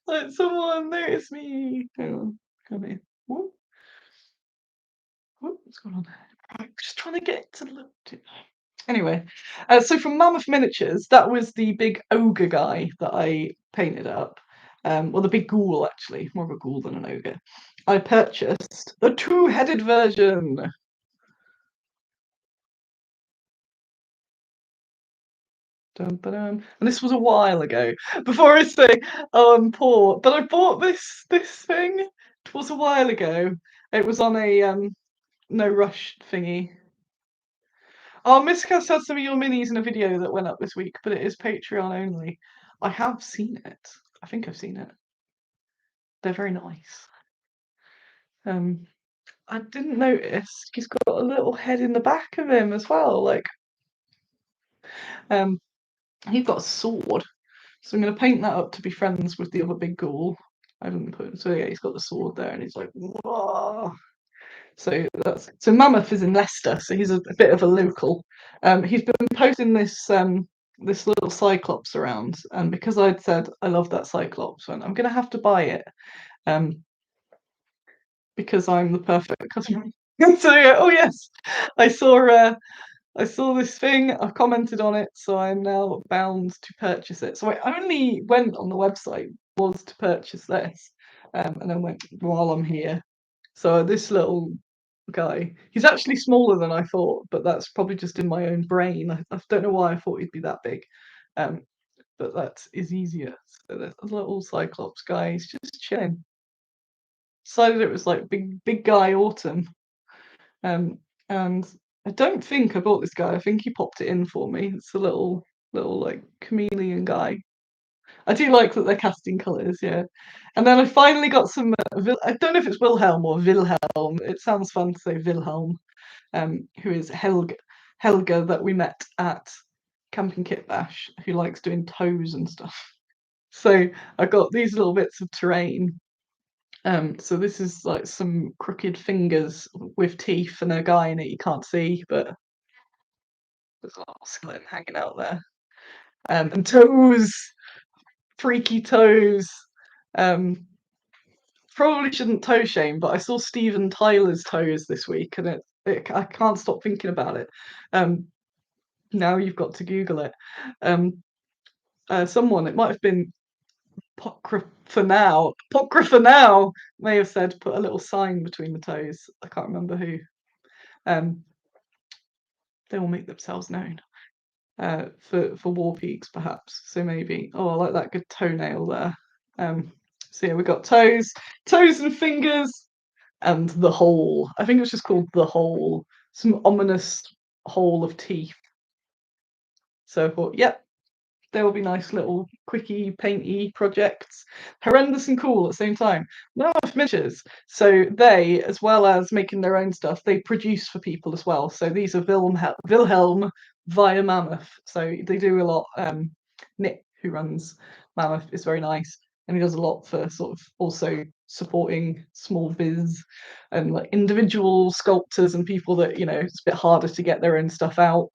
Like someone notice me. Hang on, come here. What's going on? I'm just trying to get it to look. Anyway, so from Mammoth Miniatures, that was the big ogre guy that I painted up. Well, the big ghoul, actually, more of a ghoul than an ogre. I purchased a two-headed version. Dun, dun, dun. And this was a while ago. Before I say, oh, I'm poor, but I bought this thing. It was a while ago. It was on a no rush thingy. Oh, Miscast had some of your minis in a video that went up this week, but it is Patreon only. I have seen it. I think I've seen it. They're very nice. I didn't notice he's got a little head in the back of him as well. Like, he's got a sword. So I'm going to paint that up to be friends with the other big ghoul. I haven't put. So yeah, he's got the sword there, and he's like, whoa. So Mammoth is in Leicester, so he's a bit of a local. He's been posting this little Cyclops around, and because I'd said I love that Cyclops one, I'm gonna have to buy it, because I'm the perfect customer. So yeah, oh yes, I saw this thing, I commented on it, so I'm now bound to purchase it. So I only went on the website was to purchase this, and then went while I'm here. So this little guy, he's actually smaller than I thought, but that's probably just in my own brain. I don't know why I thought he'd be that big, but that is easier. So there's a little Cyclops guy, he's just chilling. Decided it was like big guy autumn, and I don't think I bought this guy. I think he popped it in for me. It's a little like chameleon guy. I do like that they're casting colours, yeah. And then I finally got some. I don't know if it's Wilhelm or Wilhelm. It sounds fun to say Wilhelm, who is Helga that we met at Camping Kit Bash, who likes doing toes and stuff. So I got these little bits of terrain. So this is like some crooked fingers with teeth and a guy in it you can't see, but there's a little skeleton hanging out there. And toes, freaky toes. Probably shouldn't toe shame, but I saw Steven Tyler's toes this week, and I can't stop thinking about it. Now you've got to Google it. Someone, it might have been Apocrypha now may have said put a little sign between the toes. I can't remember who. They will make themselves known. For War Peaks, perhaps. So maybe. Oh, I like that good toenail there. So yeah, we got toes and fingers, and the hole. I think it was just called the hole. Some ominous hole of teeth. So I thought, yep, there will be nice little quickie, painty projects. Horrendous and cool at the same time. Mammoth Miniatures. So they, as well as making their own stuff, they produce for people as well. So these are Wilhelm via Mammoth. So they do a lot. Nick, who runs Mammoth, is very nice. and he does a lot for sort of also supporting small biz and like individual sculptors and people that, you know, it's a bit harder to get their own stuff out.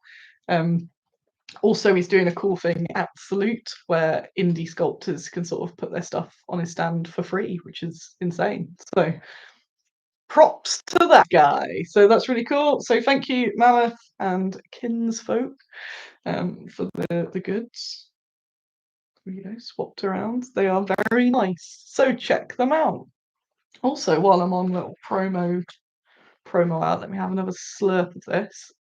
Also, he's doing a cool thing at Salute where indie sculptors can sort of put their stuff on his stand for free, which is insane. So props to that guy. So that's really cool. So thank you, Mammoth and Kinsfolk, for the goods. You know, swapped around. They are very nice. So check them out. Also, while I'm on little promo out, let me have another slurp of this.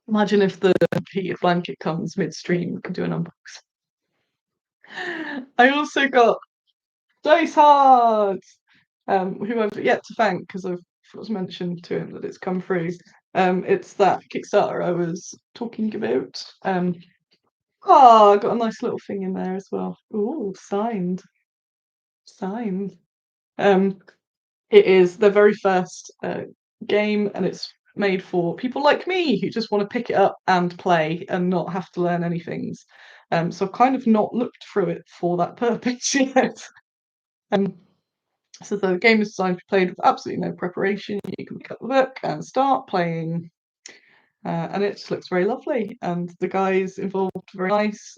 Imagine if the heated blanket comes midstream, we can do an unbox. I also got Dice Hard, who I've yet to thank because I've was mentioned to him that it's come through. It's that Kickstarter I was talking about. Oh, I got a nice little thing in there as well. Ooh, signed. It is their very first game, and it's made for people like me who just want to pick it up and play and not have to learn any things. So I've kind of not looked through it for that purpose yet. So the game is designed to be played with absolutely no preparation. You can pick up the book and start playing. And it just looks very lovely. And the guys involved are very nice.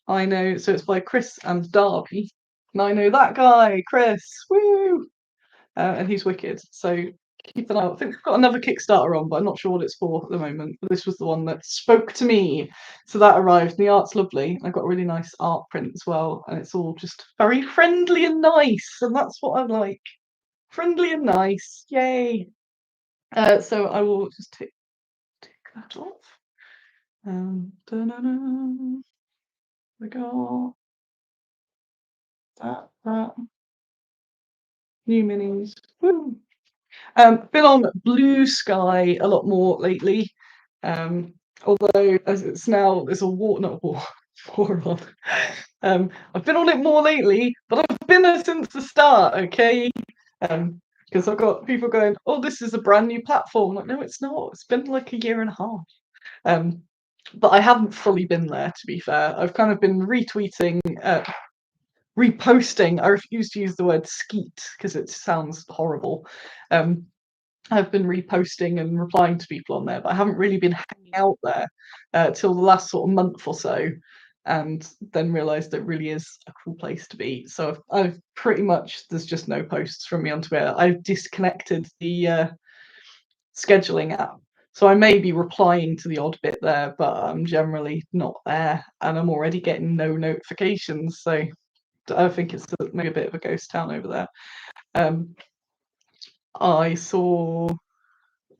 I know, so it's by Chris and Darby. And I know that guy, Chris. Woo! And he's wicked. So keep an eye out. I think we've got another Kickstarter on, but I'm not sure what it's for at the moment. But this was the one that spoke to me. So that arrived, and the art's lovely. I got a really nice art print as well, and it's all just very friendly and nice, and that's what I like. Friendly and nice. Yay! So I will just take that off. We got that. New minis. Woo. Been on Blue Sky a lot more lately. Although as it's now there's a war, not war, war on. I've been on it more lately, but I've been there since the start, okay? Because I've got people going, "Oh, this is a brand new platform." I'm like, no, it's not. It's been like a year and a half. But I haven't fully been there, to be fair. I've kind of been retweeting, reposting. I refuse to use the word skeet because it sounds horrible. I've been reposting and replying to people on there, but I haven't really been hanging out there till the last sort of month or so, and then realised it really is a cool place to be. So I've pretty much there's just no posts from me on Twitter. I've disconnected the scheduling app. So I may be replying to the odd bit there, but I'm generally not there, and I'm already getting no notifications. So I think it's maybe a bit of a ghost town over there. I saw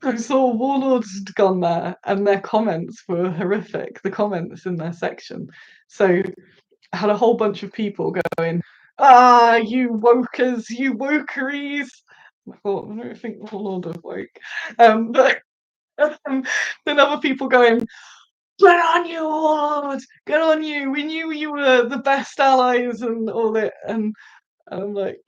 Warlords had gone there, and their comments were horrific. The comments in their section. So I had a whole bunch of people going, "Ah, you wokers, you wokeries." I thought, I don't think Warlord are woke. But then other people going, "Get on you, Warlord! Get on you! We knew you were the best allies and all that." And I'm like,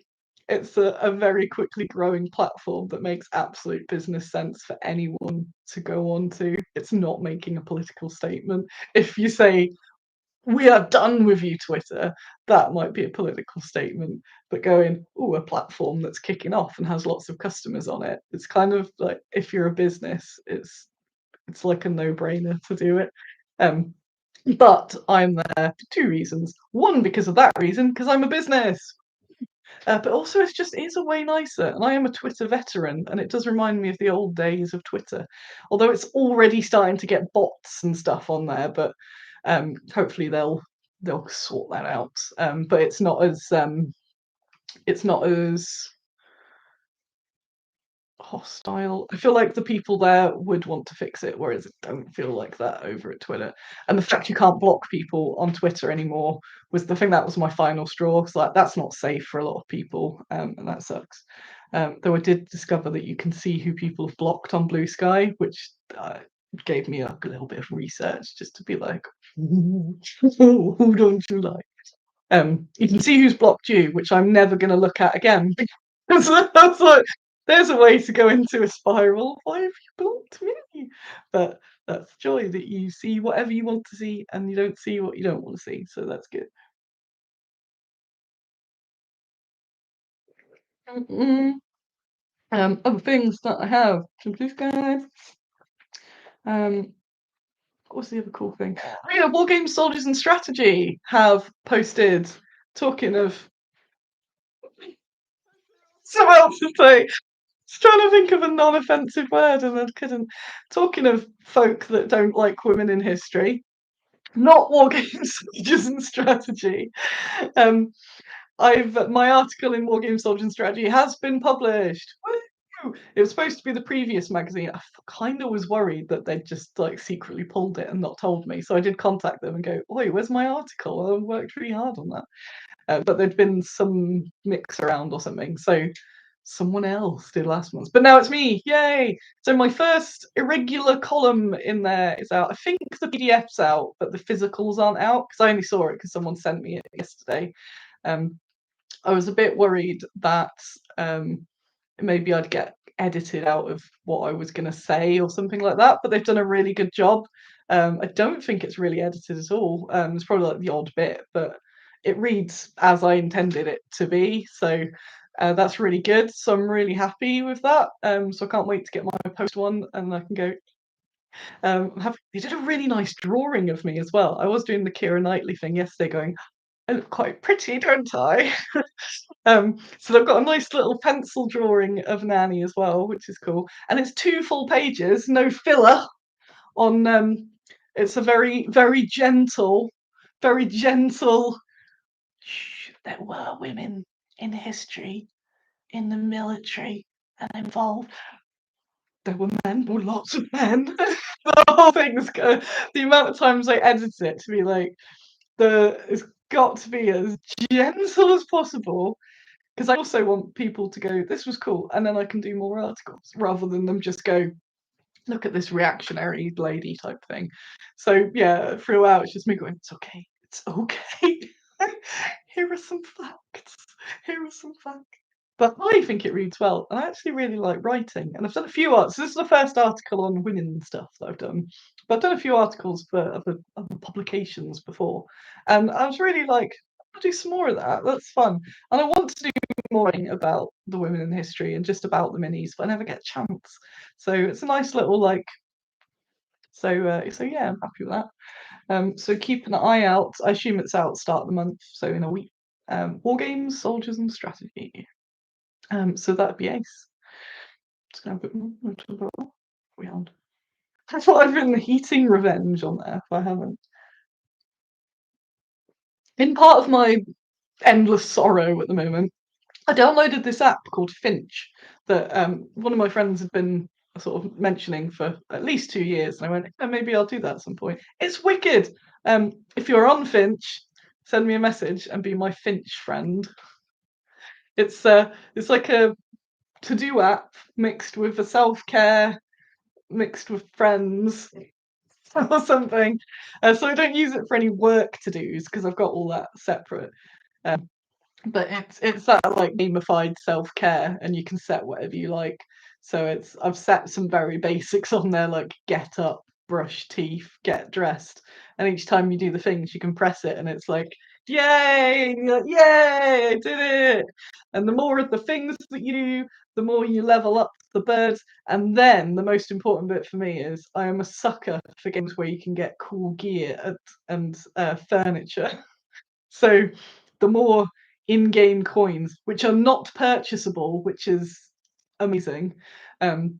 it's a very quickly growing platform that makes absolute business sense for anyone to go on to. It's not making a political statement. If you say, "We are done with you, Twitter," that might be a political statement. But going, "Oh, a platform that's kicking off and has lots of customers on it," it's kind of like, if you're a business, it's like a no-brainer to do it. But I'm there for two reasons. One, because of that reason, because I'm a business. But also, it's a way nicer, and I am a Twitter veteran, and it does remind me of the old days of Twitter. Although it's already starting to get bots and stuff on there, but hopefully they'll sort that out. But it's not as hostile. I feel like the people there would want to fix it, whereas it don't feel like that over at Twitter. And the fact you can't block people on Twitter anymore was the thing that was my final straw. Because like that's not safe for a lot of people, and that sucks. Though I did discover that you can see who people have blocked on Blue Sky, which gave me a little bit of research just to be like, who don't you like? You can see who's blocked you, which I'm never going to look at again. So that's like, there's a way to go into a spiral. Why have you blocked me? But That's joy, that you see whatever you want to see and you don't see what you don't want to see. So that's good. Mm-mm. Other things that I have to describe. Um, what's the other cool thing? Oh yeah, Wargames, Soldiers and Strategy have posted, talking of something else to say. Just trying to think of a non-offensive word and I couldn't. Talking of folk that don't like women in history, not Wargames, Soldiers and Strategy. Um, my article in Wargames, Soldiers and Strategy has been published. Woo! It was supposed to be the previous magazine. I kind of was worried that they'd just like secretly pulled it and not told me. So I did contact them and go, "Oi, where's my article? I worked really hard on that." But there'd been some mix around or something. So someone else did last month. But now it's me. Yay! So my first irregular column in there is out. I think the PDF's out, but the physicals aren't out because I only saw it because someone sent me it yesterday. I was a bit worried that maybe I'd get edited out of what I was going to say or something like that, but they've done a really good job. I don't think it's really edited at all. It's probably like the odd bit, but it reads as I intended it to be. So that's really good. So I'm really happy with that. So I can't wait to get my post one and I can go. They did a really nice drawing of me as well. I was doing the Keira Knightley thing yesterday, going, I look quite pretty, don't I? So they've got a nice little pencil drawing of Nanny as well, which is cool. And it's 2 full pages, no filler. On it's a very, very gentle. Shh, there were women in history, in the military, and involved. There were men, or lots of men. The whole thing's go. The amount of times I edited it to be like, it's got to be as gentle as possible because I also want people to go, this was cool, and then I can do more articles rather than them just go, look at this reactionary lady type thing. So yeah, throughout it's just me going, it's okay, it's okay. Here are some facts. Here are some facts. But I think it reads well, and I actually really like writing. And I've done a few arts. This is the first article on women stuff that I've done, but I've done a few articles for other publications before, and I was really like, I'll do some more of that. That's fun, and I want to do more about the women in history and just about the minis, but I never get a chance. So it's a nice little like. So yeah, I'm happy with that. So keep an eye out. I assume it's out start of the month, so in a week. War games, soldiers, and strategy. So that'd be ace. Just gonna put round. I thought I'd written heating revenge on there, if I haven't. In part of my endless sorrow at the moment, I downloaded this app called Finch that one of my friends had been sort of mentioning for at least 2 years, and I went, oh, maybe I'll do that at some point. It's wicked. If you're on Finch, send me a message and be my Finch friend. It's like a to-do app mixed with a self-care, mixed with friends or something. So I don't use it for any work to dos because I've got all that separate. Um, but it's that like gamified self-care and you can set whatever you like. So I've set some very basics on there like get up, brush teeth, get dressed, and each time you do the things you can press it and it's like yay, and you're like, yay, I did it. And the more of the things that you do, the more you level up the birds. And then the most important bit for me is I am a sucker for games where you can get cool gear and furniture. So the more in-game coins, which are not purchasable, which is amazing. Um,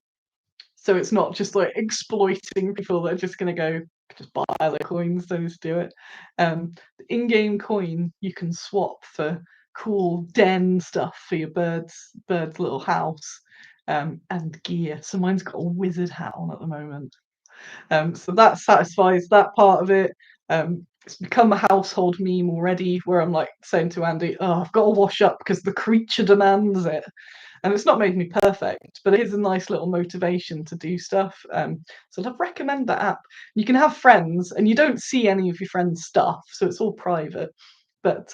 so it's not just like exploiting people that are just going to go just buy the coins, don't just do it. The in-game coin you can swap for cool den stuff for your bird's little house, and gear. So mine's got a wizard hat on at the moment. So that satisfies that part of it. It's become a household meme already where I'm like saying to Andy, oh, I've got to wash up because the creature demands it. And it's not made me perfect, but it is a nice little motivation to do stuff. So I'd recommend that app. You can have friends and you don't see any of your friends' stuff, so it's all private. But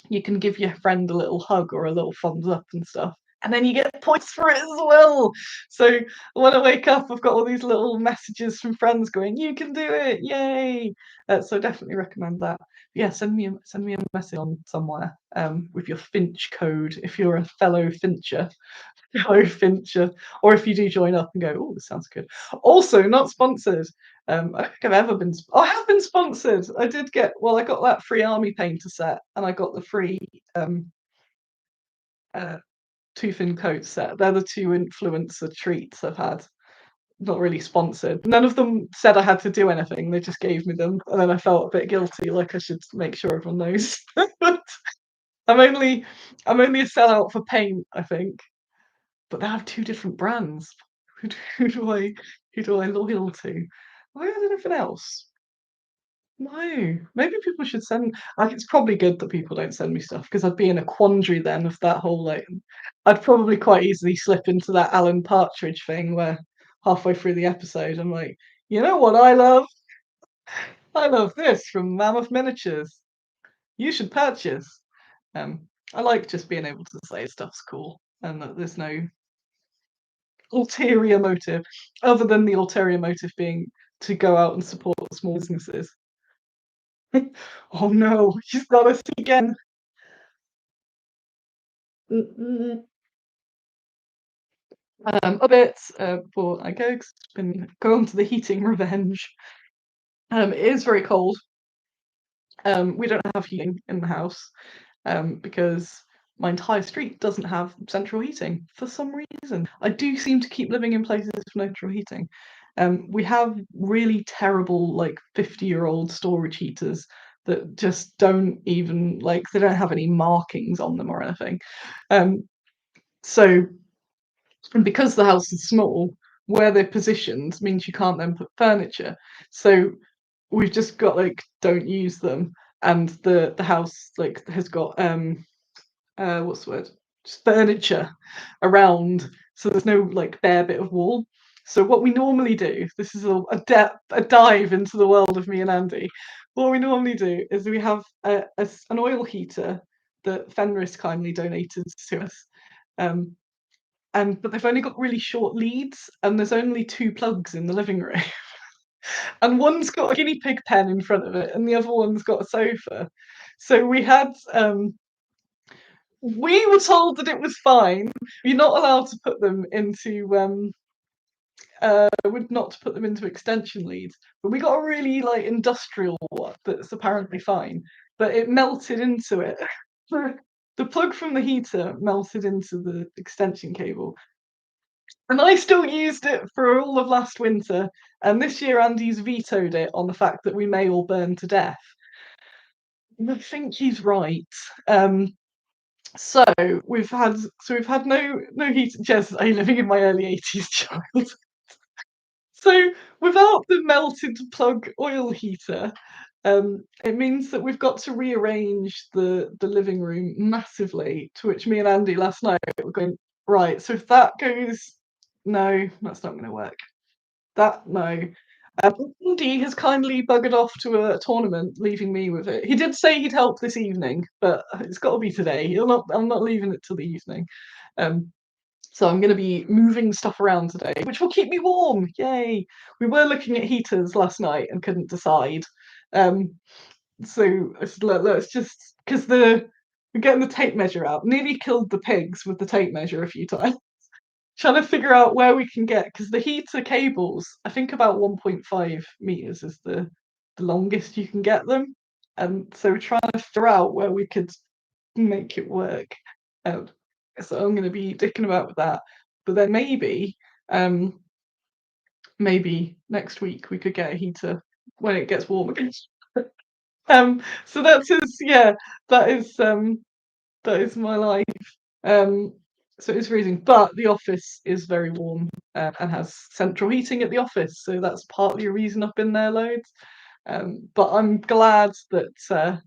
you can give your friend a little hug or a little thumbs up and stuff. and then you get points for it as well. So when I wake up, I've got all these little messages from friends going, "You can do it, yay!" So definitely recommend that. Yeah, send me a message on somewhere with your Finch code if you're a fellow Fincher. Fellow Fincher, or if you do join up and go, "Oh, this sounds good." Also, not sponsored. I don't think I've ever been. I have been sponsored. I did get. Well, I got that free army painter set, and I got the free uh, tooth and coat set. They're the two influencer treats I've had. Not really sponsored. None of them said I had to do anything. They just gave me them, and then I felt a bit guilty, like I should make sure everyone knows. I'm only a sellout for paint, I think. But they have two different brands. Who do I loyal to? Have I had anything else? No. Maybe people should send. Like, it's probably good that people don't send me stuff because I'd be in a quandary then of that whole like. I'd probably quite easily slip into that Alan Partridge thing where halfway through the episode I'm like, you know what I love? I love this from Mammoth Miniatures. You should purchase. Um, I like just being able to say stuff's cool and that there's no ulterior motive, other than the ulterior motive being to go out and support small businesses. Oh no, she's got us again. A bit before I go, 'cause it's been going to the heating revenge. It is very cold. We don't have heating in the house because my entire street doesn't have central heating for some reason. I do seem to keep living in places with no central heating. We have really terrible, like 50-year-old storage heaters that just don't even like they don't have any markings on them or anything. Um, so, and because the house is small, where they're positioned means you can't then put furniture. So we've just got like don't use them, and the house like has got what's the word? Just furniture around, so there's no like bare bit of wall. So what we normally do, this is a dive into the world of me and Andy. What we normally do is we have an oil heater that Fenris kindly donated to us, um, and but they've only got really short leads, and there's only two plugs in the living room, and one's got a guinea pig pen in front of it, and the other one's got a sofa. So we were told that it was fine. You're not allowed to put them into not to put them into extension leads, but we got a really like industrial one that's apparently fine, but it melted into it. The plug from the heater melted into the extension cable, and I still used it for all of last winter. And this year, Andy's vetoed it on the fact that we may all burn to death. And I think he's right. Um, So we've had no heat. Yes, I'm living in my early 80s child. So without the melted plug oil heater, it means that we've got to rearrange the living room massively. To which me and Andy last night were going, right. So if that goes, no, that's not going to work. That no. Andy has kindly buggered off to a tournament, leaving me with it. He did say he'd help this evening, but it's got to be today. I'm not leaving it till the evening. Um, so I'm going to be moving stuff around today, which will keep me warm. Yay! We were looking at heaters last night and couldn't decide. Um, so let's just because we're getting the tape measure out. Nearly killed the pigs with the tape measure a few times. Trying to figure out where we can get, because the heater cables, I think about 1.5 meters is the longest you can get them, and so we're trying to figure out where we could make it work. Um, so I'm going to be dicking about with that, but then um, maybe next week we could get a heater when it gets warm again. So yeah, that is my life. Um, so it's freezing, but the office is very warm and has central heating at the office, so that's partly a reason I've been there loads. But I'm glad that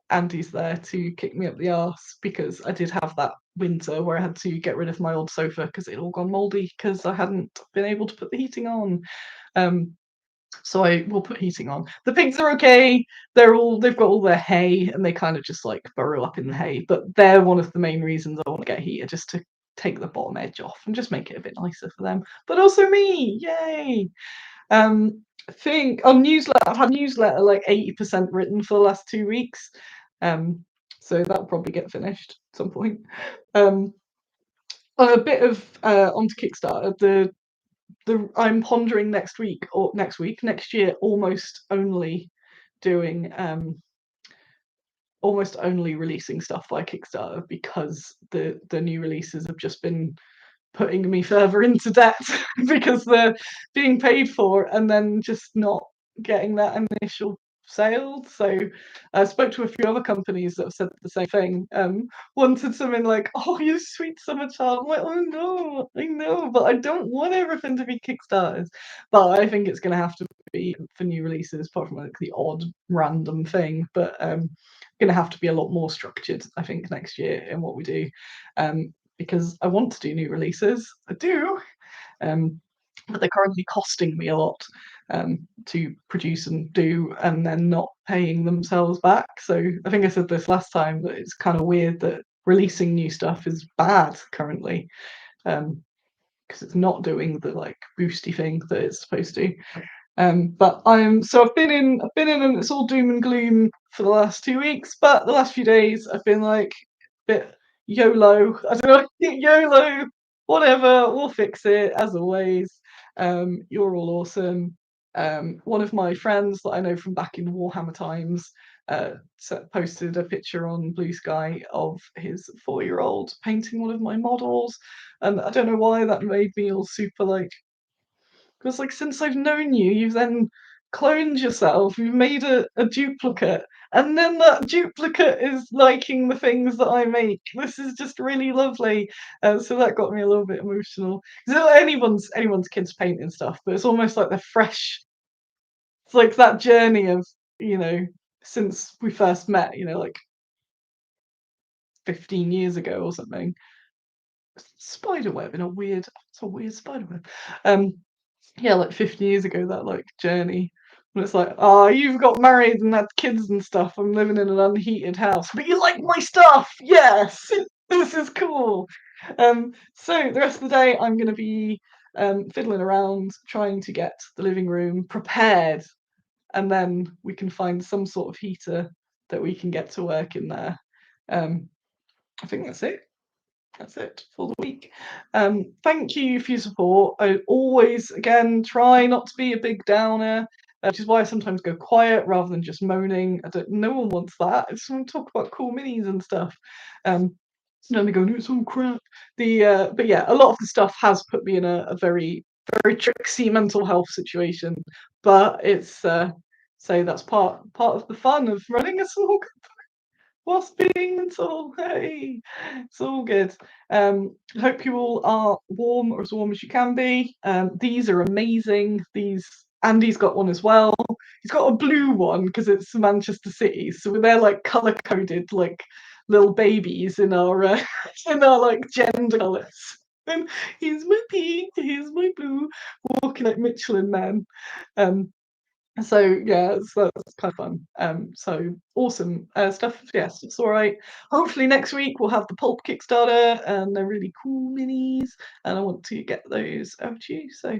Andy's there to kick me up the arse, because I did have that winter where I had to get rid of my old sofa because it had all gone mouldy because I hadn't been able to put the heating on. Um, so I will put heating on. The pigs are okay. They've got all their hay and they kind of just like burrow up in the hay. But they're one of the main reasons I want to get heater, just to take the bottom edge off and just make it a bit nicer for them, but also me. Yay! I think on newsletter, I've had newsletter like 80% written for the last 2 weeks, so that'll probably get finished at some point. A bit of onto Kickstarter. I'm pondering next year, almost only releasing stuff by Kickstarter, because the new releases have just been putting me further into debt because they're being paid for and then just not getting that initial sale. So I spoke to a few other companies that have said the same thing. Wanted something like, "Oh, you sweet summer child." I'm like, "Oh no, I know, but I don't want everything to be Kickstarters." But I think it's going to have to be for new releases, apart from like the odd random thing. But going to have to be a lot more structured, I think, next year in what we do. Because I want to do new releases. I do, but they're currently costing me a lot to produce and do, and then not paying themselves back. So I think I said this last time, that it's kind of weird that releasing new stuff is bad currently, because it's not doing the like boosty thing that it's supposed to. But I've been in, and it's all doom and gloom for the last 2 weeks. But the last few days, I've been like a bit YOLO. I don't know, YOLO, whatever. We'll fix it as always. You're all awesome. One of my friends that I know from back in Warhammer times posted a picture on Blue Sky of his 4-year-old painting one of my models, and I don't know why that made me all super like. Because like, since I've known you, you've then cloned yourself, you've made a duplicate, and then that duplicate is liking the things that I make. This is just really lovely. So that got me a little bit emotional. Because anyone's kids painting stuff, but it's almost like they're fresh. It's like that journey of, since we first met, like 15 years ago or something. Spiderweb in a weird, it's a weird spiderweb. Yeah, like 50 years ago, that like journey. And it's like, oh, you've got married and had kids and stuff. I'm living in an unheated house, but you like my stuff. Yes, this is cool. So the rest of the day, I'm going to be fiddling around, trying to get the living room prepared, and then we can find some sort of heater that we can get to work in there. I think that's it. That's it for the week. Thank you for your support. I always, again, try not to be a big downer, which is why I sometimes go quiet rather than just moaning. No one wants that. I just want to talk about cool minis and stuff. And then they go, "No, it's all crap." But yeah, a lot of the stuff has put me in a very, very tricksy mental health situation. But it's so that's part of the fun of running a small whilst being mental. Hey, it's all good. I hope you all are warm, or as warm as you can be. These are amazing. Andy's got one as well. He's got a blue one because it's Manchester City, so they're like color coded, like little babies in our in our like gender colours. And here's my pink, here's my blue, walking like Michelin Man. So yeah, that's kind of fun. So awesome stuff. Yes, it's all right. Hopefully next week we'll have the Pulp Kickstarter, and they're really cool minis, and I want to get those out to you. So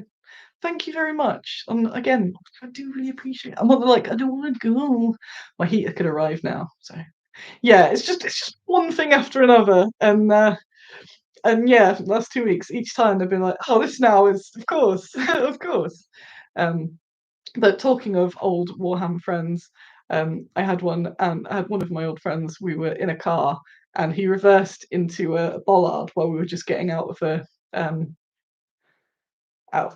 thank you very much. And again, I do really appreciate it. I'm not like, I don't want to go. My heater could arrive now. So yeah, it's just one thing after another, and yeah, for the last 2 weeks, each time they've been like, "Oh, this now is, of course, of course." Um, but talking of old Warhammer friends, I had one. I had one of my old friends. We were in a car, and he reversed into a bollard while we were just getting out of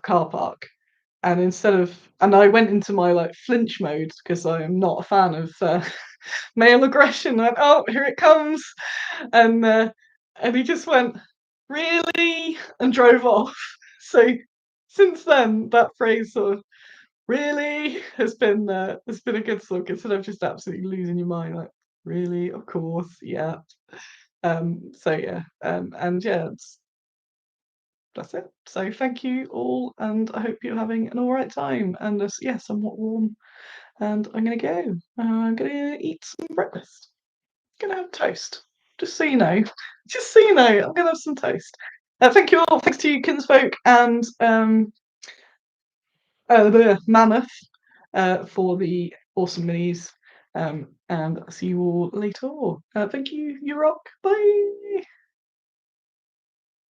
car park. And I went into my like flinch mode because I am not a fan of male aggression. I went, "Oh, here it comes," and he just went, "Really?" and drove off. So since then, that phrase sort of "really" has been a good slug, instead of just absolutely losing your mind, like, "Really? Of course, yeah." So yeah, and yeah, that's it. So thank you all, and I hope you're having an all right time. And yeah, somewhat warm. And I'm gonna go. I'm gonna eat some breakfast. Gonna have toast. Just so you know. Just so you know, I'm gonna have some toast. Thank you all. Thanks to you, Kinsfolk and the Mammoth, for the awesome minis. And see you all later. Thank you, you rock. Bye.